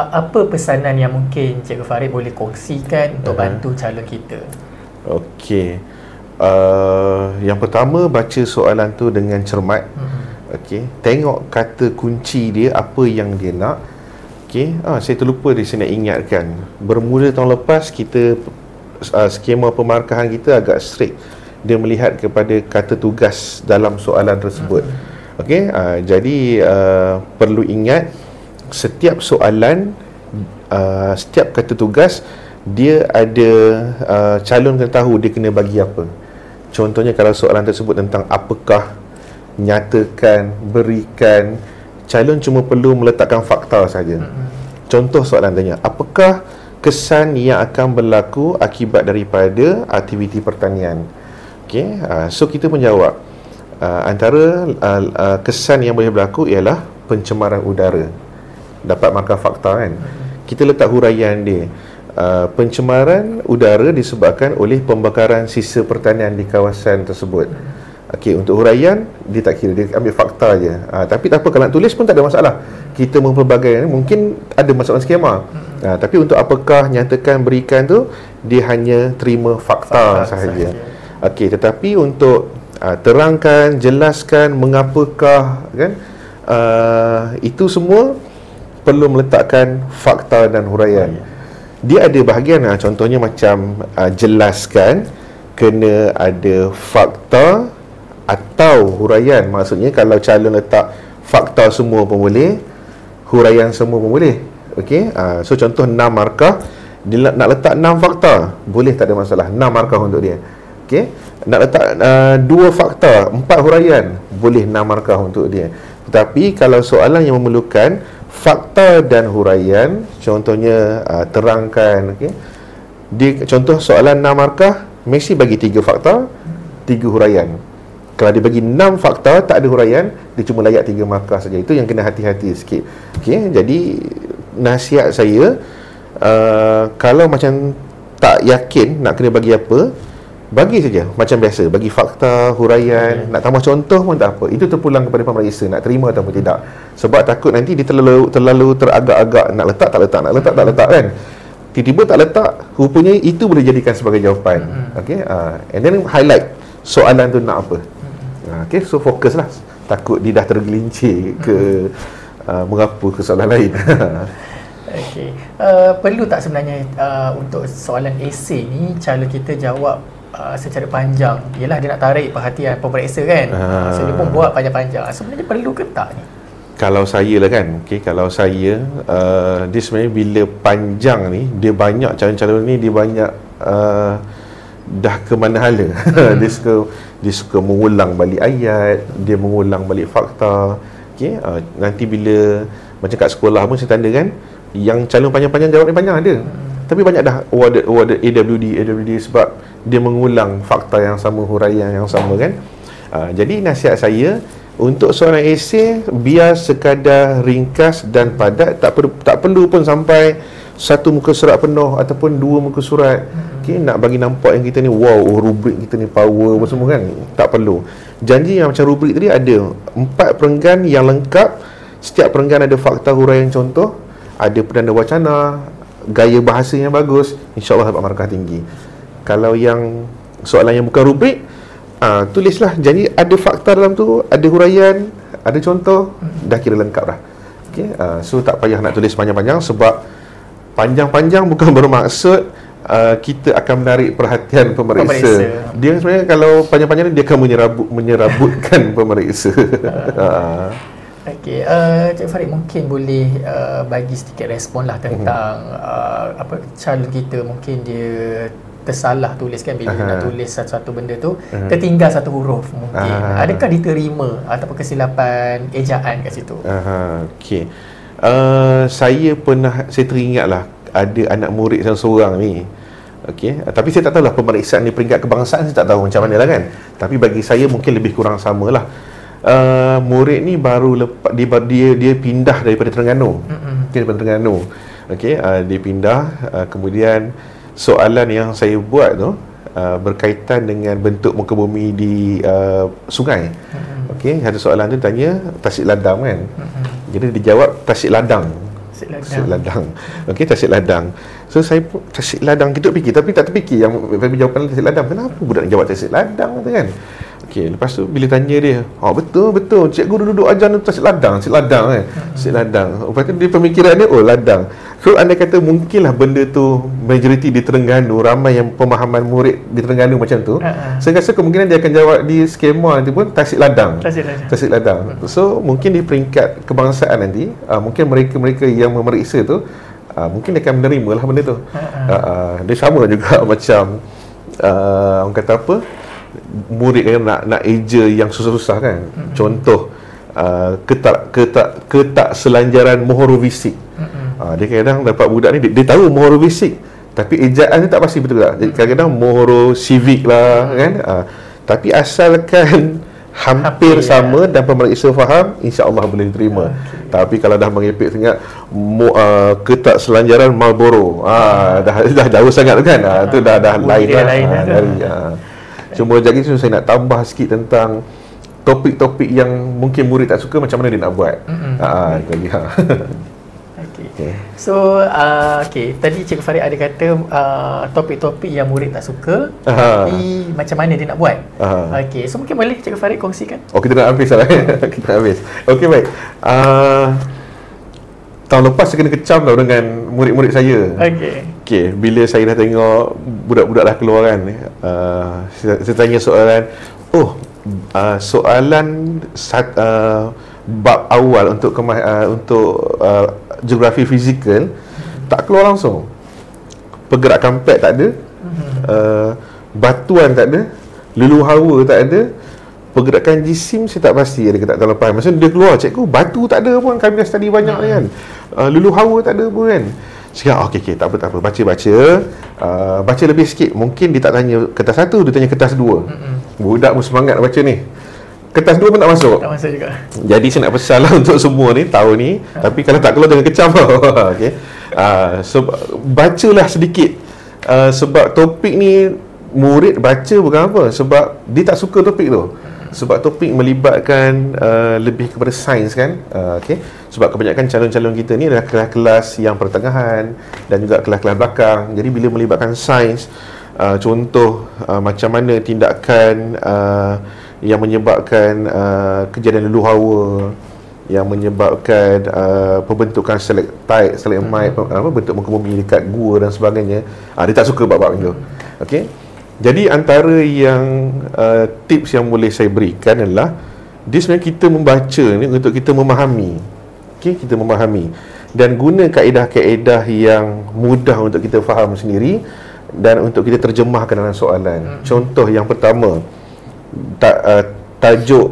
apa pesanan yang mungkin Cikgu Farid boleh kongsikan untuk bantu calon kita? Okey, yang pertama, baca soalan tu dengan cermat. Okey, tengok kata kunci dia, apa yang dia nak. Okey, saya terlupa di sini ingatkan, bermula tahun lepas kita skema pemarkahan kita agak strict. Dia melihat kepada kata tugas dalam soalan tersebut. Okey, jadi perlu ingat setiap soalan, setiap kata tugas dia ada calon kena tahu dia kena bagi apa. Contohnya kalau soalan tersebut tentang apakah, nyatakan, berikan, calon cuma perlu meletakkan fakta saja. Contoh soalan tanya, apakah kesan yang akan berlaku akibat daripada aktiviti pertanian? Okey, so kita menjawab antara kesan yang boleh berlaku ialah pencemaran udara. Dapat markah fakta kan. Kita letak huraian dia. Pencemaran udara disebabkan oleh pembakaran sisa pertanian di kawasan tersebut. Okey, untuk huraian dia tak kira, dia ambil fakta je. Tapi tak apa, kalau nak tulis pun tak ada masalah. Kita mempelbagai, mungkin ada masalah skema. Tapi untuk apakah, nyatakan, berikan tu, dia hanya terima fakta sahaja. Okey, tetapi untuk terangkan, jelaskan mengapakah kan, itu semua perlu meletakkan fakta dan huraian. Dia ada bahagian, contohnya macam jelaskan, kena ada fakta atau huraian. Maksudnya kalau calon letak fakta semua pun boleh, huraian semua pun boleh. Okey, so contoh 6 markah, dia nak letak 6 fakta, boleh, tak ada masalah, 6 markah untuk dia. Okey, nak letak 2 fakta, 4 huraian, boleh, 6 markah untuk dia. Tetapi kalau soalan yang memerlukan fakta dan huraian, contohnya terangkan, okey, dia contoh soalan 6 markah, mesti bagi 3 fakta, 3 huraian. Kalau dia bagi 6 fakta tak ada huraian, dia cuma layak 3 markah saja. Itu yang kena hati-hati sikit. Okey, jadi nasihat saya, kalau macam tak yakin nak kena bagi apa, bagi saja macam biasa, bagi fakta, huraian, nak tambah contoh pun tak apa. Itu terpulang kepada pemeriksa nak terima ataupun tidak. Sebab takut nanti dia terlalu teragak-agak, nak letak tak letak, nak letak tak letak kan. Tiba-tiba tak letak, rupanya itu boleh jadikan sebagai jawapan. Okey, and then highlight soalan tu nak apa. Okey, so fokus lah. Takut dia dah tergelincir ke mengapa ke soalan lain. Okey, perlu tak sebenarnya untuk soalan esei ni calon kita jawab secara panjang? Yelah, dia nak tarik perhatian pemeriksa kan, so dia pun buat panjang-panjang. Sebenarnya perlu ke tak ni? Kalau saya lah kan, okay, kalau saya dia sebenarnya bila panjang ni, dia banyak calon-calon ni, dia banyak dah ke mana hala. Dia suka mengulang balik ayat, dia mengulang balik fakta. Okay, nanti bila macam kat sekolah pun saya tanda kan, yang calon panjang-panjang jawab ni panjang ada, tapi banyak dah awarded AWD sebab dia mengulang fakta yang sama, huraian yang sama kan. Jadi nasihat saya untuk soalan esei, biar sekadar ringkas dan padat, tak perlu pun sampai 1 muka surat penuh ataupun 2 muka surat. Okay, nak bagi nampak yang kita ni wow, rubrik kita ni power apa semua kan, tak perlu. Janji yang macam rubrik tadi ada 4 perenggan yang lengkap, setiap perenggan ada fakta, huraian, contoh, ada penanda wacana, gaya bahasa yang bagus, insya-Allah dapat markah tinggi. Kalau yang soalan yang bukan rubrik, tulislah janji ada fakta dalam tu, ada huraian, ada contoh, dah kira lengkap dah. Okay, so tak payah nak tulis panjang-panjang, sebab panjang-panjang bukan bermaksud kita akan menarik perhatian pemeriksa. Dia sebenarnya kalau panjang-panjang ni, dia akan menyerabutkan pemeriksa. Okey, Cik Farid mungkin boleh bagi sedikit respon lah tentang apa calon kita mungkin dia tersalah tulis kan, bila nak tulis satu benda tu tertinggal satu huruf mungkin. Adakah diterima ataupun kesilapan ejaan kat situ? Okey. Saya teringat lah ada anak murid seorang ni. Okey, tapi saya tak tahulah pemeriksaan ni peringkat kebangsaan, saya tak tahu macam mana lah kan. Tapi bagi saya mungkin lebih kurang samalah. Murid ni baru lepas dia pindah daripada Terengganu. Daripada Terengganu. Okey, dia pindah, kemudian soalan yang saya buat tu berkaitan dengan bentuk muka bumi di sungai. Okey, ada soalan tu tanya Tasik Ladang kan. Jadi dia jawab Tasik Ladang. Tasik Ladang. Okey, Tasik Ladang. So saya pun Tasik Ladang, kita fikir tapi tak terfikir yang jawapan Tasik Ladang. Kenapa budak nak jawab Tasik Ladang tu kan? Okey, lepas tu bila tanya dia, betul cikgu duduk ajar tu Tasik Ladang kan. Tasik Ladang. Lepas tu dia pemikiran dia, ladang. So anda kata mungkinlah benda tu majoriti di Terengganu, ramai yang pemahaman murid di Terengganu macam tu. Saya rasa kemungkinan dia akan jawab di skema nanti pun Tasik Ladang. Tasik Ladang. So mungkin di peringkat kebangsaan nanti, mungkin mereka yang memeriksa tu mungkin dia akan menerima lah benda tu. Dia sama juga macam orang kata apa, murid kan nak eja yang susah-susah kan. Contoh ketak selanjaran mohorovisik. Dia kadang dapat budak ni, dia tahu mohorovisik, tapi ejaan ni tak pasti betul tak. Jadi kadang-kadang mohorosivik lah kan. Tapi asalkan hampir sama dan pemeriksa faham, insya-Allah boleh diterima. Tapi kalau dah mengepek sangat ketak selanjaran Marlboro, dah jauh sangat kan. Tu dah lain lah. Cuma lagi tu saya nak tambah sikit tentang topik-topik yang mungkin murid tak suka, macam mana dia nak buat. Okay. So, tadi Cikgu Farid ada kata topik-topik yang murid tak suka, tapi macam mana dia nak buat. Okay, so mungkin boleh Cikgu Farid kongsikan. Kita nak habis lah. Kita nak habis. Okay, baik. Tahun lepas saya kena kecam tau dengan murid-murid saya. Okay, bila saya dah tengok budak-budak dah keluar kan, saya tanya soalan, soalan bab awal untuk geografi fizikal tak keluar langsung. Pergerakan pad tak ada, batuan tak ada, lulu hawa tak ada, pergerakan jisim saya tak pasti ada ke tak terlepas. Maksudnya dia keluar, cikgu batu tak ada pun, kami dah study banyak kan, lulu hawa tak ada pun kan. Cakap okey, tak apa, baca lebih sikit. Mungkin dia tak tanya kertas 1, dia tanya kertas 2. Budak pun semangat baca ni, kertas 2 pun tak masuk juga. Jadi saya nak pesan lah untuk semua ni tahun ni, tapi kalau tak keluar jangan kecam. Okey, so bacalah sedikit, sebab topik ni murid baca bukan apa, sebab dia tak suka topik tu. Sebab topik melibatkan lebih kepada sains kan. Okey, sebab kebanyakan calon-calon kita ni adalah kelas-kelas yang pertengahan dan juga kelas-kelas belakang. Jadi bila melibatkan sains, contoh macam mana tindakan yang menyebabkan kejadian lulu hawa, yang menyebabkan pembentukan stalagmite, bentuk muka bumi dekat gua dan sebagainya, dia tak suka bab-bab itu. Okey, jadi antara yang tips yang boleh saya berikan adalah, dia sebenarnya kita membaca ni untuk kita memahami. Okey, kita memahami dan guna kaedah-kaedah yang mudah untuk kita faham sendiri dan untuk kita terjemahkan dalam soalan. Contoh yang pertama, tajuk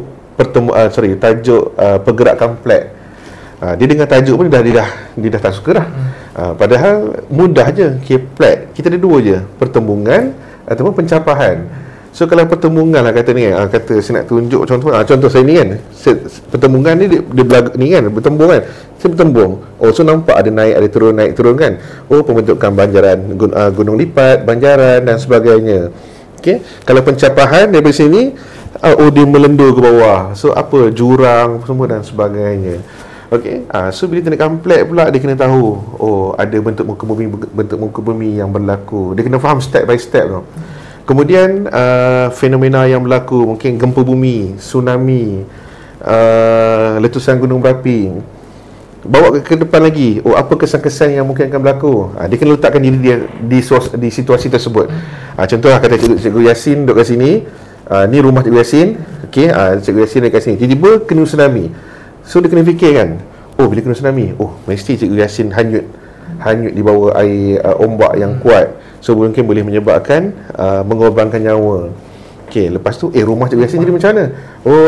pergerakan plat. Dia dengar tajuk pun dia dah tak suka dah. Padahal mudah je. Plat kita ada dua je, pertembungan ataupun pencapahan. So kalau pertembungan lah kata ni kan, kata saya nak tunjuk contoh saya ni kan, pertembungan ni dia ni kan, bertembung kan, saya bertembung. So nampak ada naik turun kan. Pembentukan banjaran, gunung lipat, banjaran dan sebagainya. Okey, kalau pencapahan daripada sini, dia melendur ke bawah. So apa, jurang semua dan sebagainya. Okey, so bila tindakan plat pula, dia kena tahu ada bentuk muka bumi yang berlaku. Dia kena faham step by step tu. Kemudian fenomena yang berlaku, mungkin gempa bumi, tsunami, letusan gunung berapi. Bawa ke depan lagi, apa kesan-kesan yang mungkin akan berlaku. Dia kena letakkan diri dia di situasi tersebut. Contohlah kata Cikgu Yasin duduk kat sini, ni rumah Cikgu Yasin. Okey, Cikgu Yasin dekat sini, tiba-tiba kena tsunami. So dia kena fikir kan, bila kena tsunami, mesti Cikgu Yasin hanyut di bawah air ombak yang kuat. So mungkin boleh menyebabkan mengorbankan nyawa. Okey, lepas tu rumah Cikgu Yasin jadi macam mana?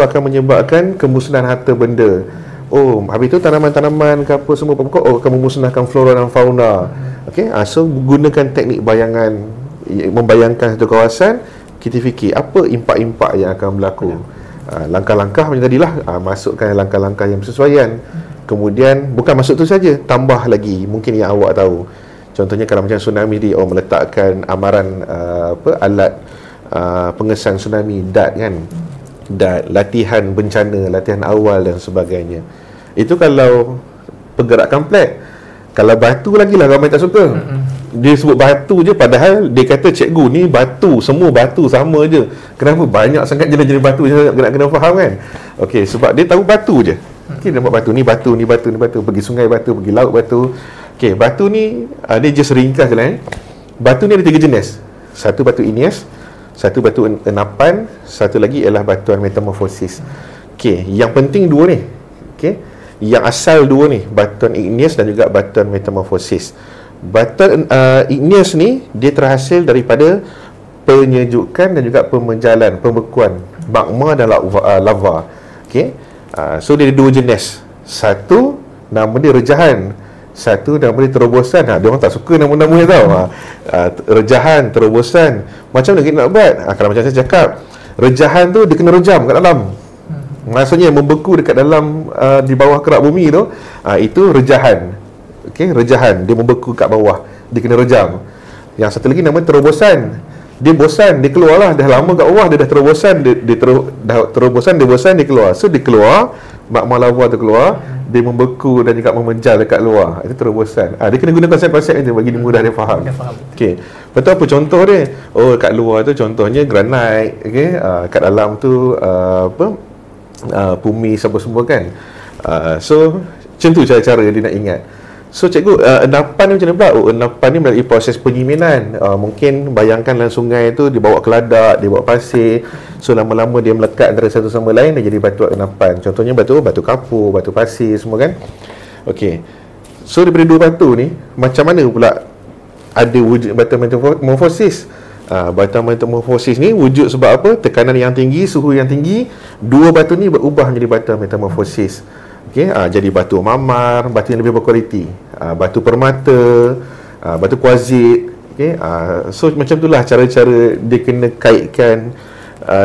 Akan menyebabkan kemusnahan harta benda. Habis tu tanaman-tanaman ke apa semua pokok akan memusnahkan flora dan fauna. Okey, so gunakan teknik bayangan, membayangkan satu kawasan. Kita fikir apa impak-impak yang akan berlaku. Langkah-langkah macam tadilah, masukkan langkah-langkah yang bersesuaian. Kemudian bukan masuk tu saja, tambah lagi mungkin yang awak tahu. Contohnya kalau macam tsunami dia meletakkan amaran alat pengesan tsunami, DAT kan, DAT, latihan bencana, latihan awal dan sebagainya. Itu kalau pergerakan plat. Kalau batu lagi lah ramai tak suka. Dia sebut batu je, padahal dia kata cikgu ni batu, semua batu sama je. Kenapa banyak sangat jenis-jenis batu je, kena faham kan. Okey, sebab dia tahu batu je. Okey, nampak batu ni batu, ni batu, ni batu, pergi sungai batu, pergi laut batu. Okey, batu ni dia just ringkas je lah. Batu ni ada 3 jenis. Satu batu igneous, satu batu enapan, satu lagi ialah batuan metamorfosis. Okey, yang penting dua ni. Okey, yang asal dua ni, batuan igneous dan juga batuan metamorfosis. Batuan igneous ni dia terhasil daripada penyejukan dan juga pemejalan, pembekuan magma dan lava. Okey, so dia ada 2 jenis. Satu nama dia rejahan, satu nama dia terobosan. Dia orang tak suka nama-nama ni tau. Rejahan, terobosan, macam mana kita nak buat? Kalau macam saya cakap, rejahan tu dia kena rejam kat dalam. Maksudnya membeku dekat dalam di bawah kerak bumi tu, itu rejahan. Okey, rejahan, dia membeku kat bawah, dia kena rejam. Yang satu lagi nama terobosan. Dia bosan, dia keluarlah, dah lama kat bawah, dia dah terobosan, dia bosan, dia keluar. So dia keluar, magma lava tu keluar, dia membeku dan juga memejal dekat luar. Itu terobosan. Dia kena guna konsep-konsep itu bagi dia mudah dia faham. Okey. Betul apa contoh dia? Kat luar tu contohnya granite, okey. Kat dalam tu pumice apa semua kan. So macam tu cara-cara dia nak ingat. So cikgu, endapan ni macam mana pula? Endapan ni melalui proses penyiminan. Mungkin bayangkanlah sungai tu dibawa ke ladak, dibawa pasir. So lama-lama dia melekat antara satu sama lain, dia jadi batu endapan. Contohnya batu kapur, batu pasir semua kan. Okey. So daripada dua batu ni, macam mana pula ada wujud batu metamorfosis? Batu metamorfosis ni wujud sebab apa? Tekanan yang tinggi, suhu yang tinggi, dua batu ni berubah menjadi batu metamorfosis. Okey, jadi batu mamar, batu yang lebih berkualiti, batu permata, batu kuazit. Okey, so macam itulah cara-cara dia kena kaitkan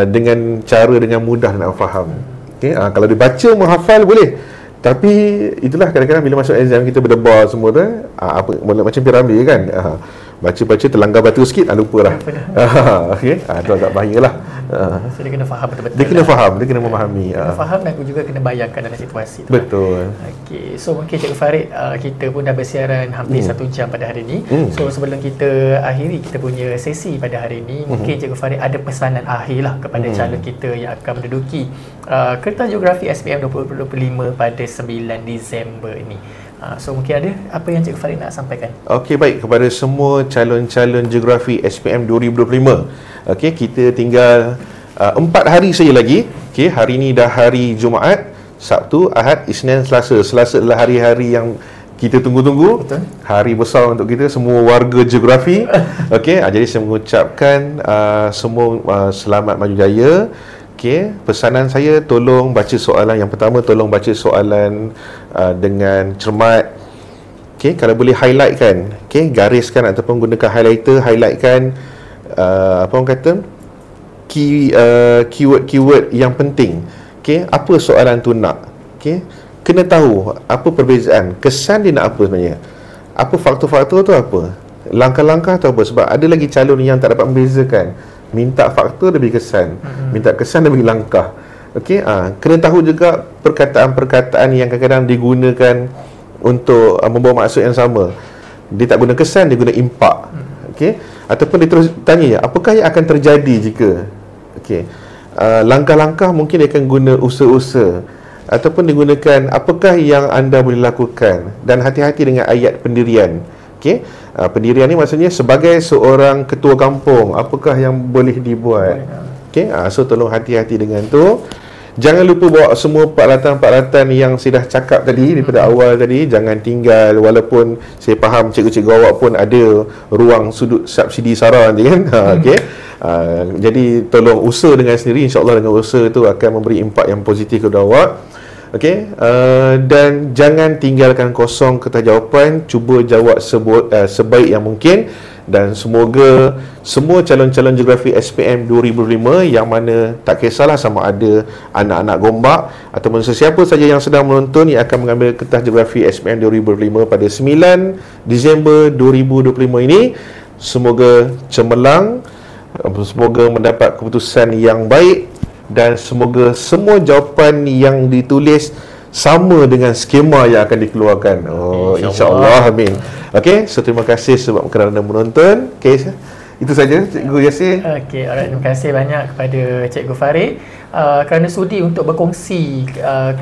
dengan cara dengan mudah nak faham. Okey, kalau dibaca menghafal boleh. Tapi itulah kadang-kadang bila masuk exam kita berdebar semua tu, apa macam piramid kan. Baca-baca terlanggar batu sikit, lupa dah. Okey, tu agak bahayalah. So dia kena faham betul-betul. Dia kena faham, dia kena memahami. Kena faham dan juga kena bayangkan dalam situasi tu. Betul. Okey, so mungkin Cikgu Farid, kita pun dah bersiaran hampir 1 jam pada hari ini. So sebelum kita akhiri kita punya sesi pada hari ini, mungkin Cikgu Farid ada pesanan akhir lah kepada calon kita yang akan menduduki Kertas Geografi SPM 2025 pada 9 Disember ini. So mungkin ada apa yang Cikgu Farid nak sampaikan? Okey, baik, kepada semua calon-calon Geografi SPM 2025. Okey, kita tinggal 4 hari saja lagi. Okey, hari ni dah hari Jumaat, Sabtu, Ahad, Isnin, Selasa. Selasa adalah hari-hari yang kita tunggu-tunggu. Betul. Hari besar untuk kita semua warga geografi. Okey, jadi saya mengucapkan semua selamat maju jaya. Okey, pesanan saya, tolong baca soalan yang pertama, tolong baca soalan dengan cermat. Okey, kalau boleh highlight kan. Okey, gariskan ataupun gunakan highlighter, highlightkan apa orang kata, keyword-keyword yang penting. Okey, apa soalan tu nak. Okey, kena tahu apa perbezaan, kesan dia nak apa sebenarnya, apa faktor-faktor tu apa, langkah-langkah tu apa. Sebab ada lagi calon yang tak dapat membezakan, minta faktor lebih kesan, minta kesan lebih langkah. Okey, kena tahu juga perkataan-perkataan yang kadang-kadang digunakan untuk membawa maksud yang sama. Dia tak guna kesan, dia guna impak. Okey, ataupun dia terus tanya, apakah yang akan terjadi jika. Okey, langkah-langkah mungkin dia akan guna usaha-usaha, ataupun digunakan apakah yang anda boleh lakukan, dan hati-hati dengan ayat pendirian. Okey, pendirian ni maksudnya sebagai seorang ketua kampung, apakah yang boleh dibuat. Okey, so tolong hati-hati dengan tu. Jangan lupa bawa semua peralatan-peralatan yang saya dah cakap tadi daripada awal tadi. Jangan tinggal, walaupun saya faham cikgu-cikgu awak pun ada ruang sudut subsidi SARA nanti kan. Okey, jadi tolong usaha dengan sendiri. InsyaAllah dengan usaha tu akan memberi impak yang positif kepada awak. Okey, dan jangan tinggalkan kosong kertas jawapan. Cuba jawab sebaik yang mungkin. Dan semoga semua calon-calon Geografi SPM 2025, yang mana tak kisahlah sama ada anak-anak Gombak ataupun sesiapa saja yang sedang menonton yang akan mengambil kertas Geografi SPM 2025 pada 9 Disember 2025 ini, semoga cemerlang, semoga mendapat keputusan yang baik, dan semoga semua jawapan yang ditulis sama dengan skema yang akan dikeluarkan. InsyaAllah. Amin. Okey, so terima kasih sebab kerana menonton. Okey, itu saja Cikgu Yasin. Okey, alright, terima kasih banyak kepada Cikgu Farid kerana sudi untuk berkongsi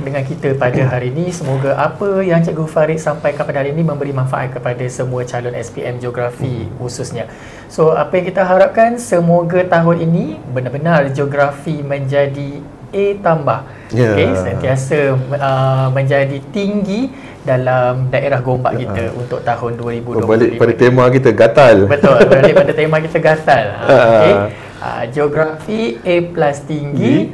dengan kita pada hari ini. Semoga apa yang Cikgu Farid sampaikan pada hari ini memberi manfaat kepada semua calon SPM Geografi khususnya. So apa yang kita harapkan, semoga tahun ini benar-benar geografi menjadi A tambah. Okey, sentiasa menjadi tinggi dalam daerah Gombak kita untuk tahun 2025. Balik pada tema kita, gatal. Betul, balik pada tema kita, gatal. Okey, geografi A+ tinggi,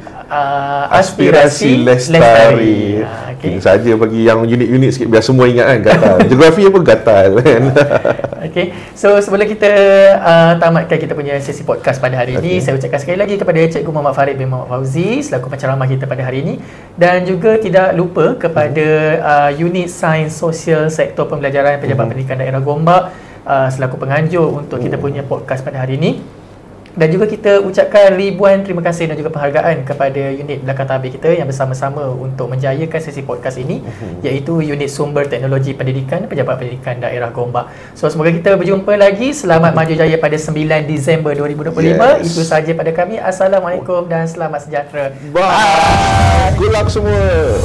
aspirasi lestari. Okay. Saja bagi yang unik-unik sikit biar semua ingat kan, gatal. Geografi apa gatal kan. Okey, so sebelum kita tamatkan kita punya sesi podcast pada hari ini, saya ucapkan sekali lagi kepada Cikgu Muhammad Farid bin Muhammad Fauzi selaku penceramah kita pada hari ini, dan juga tidak lupa kepada unit Sains Sosial Sektor Pembelajaran Pejabat Pendidikan Daerah Gombak selaku penganjur untuk kita punya podcast pada hari ini. Dan juga kita ucapkan ribuan terima kasih dan juga penghargaan kepada unit belakang tabir kita yang bersama-sama untuk menjayakan sesi podcast ini, iaitu unit Sumber Teknologi Pendidikan Pejabat Pendidikan Daerah Gombak. So semoga kita berjumpa lagi. Selamat maju jaya pada 9 Disember 2025. Itu sahaja pada kami. Assalamualaikum dan selamat sejahtera. Bye. Good luck semua.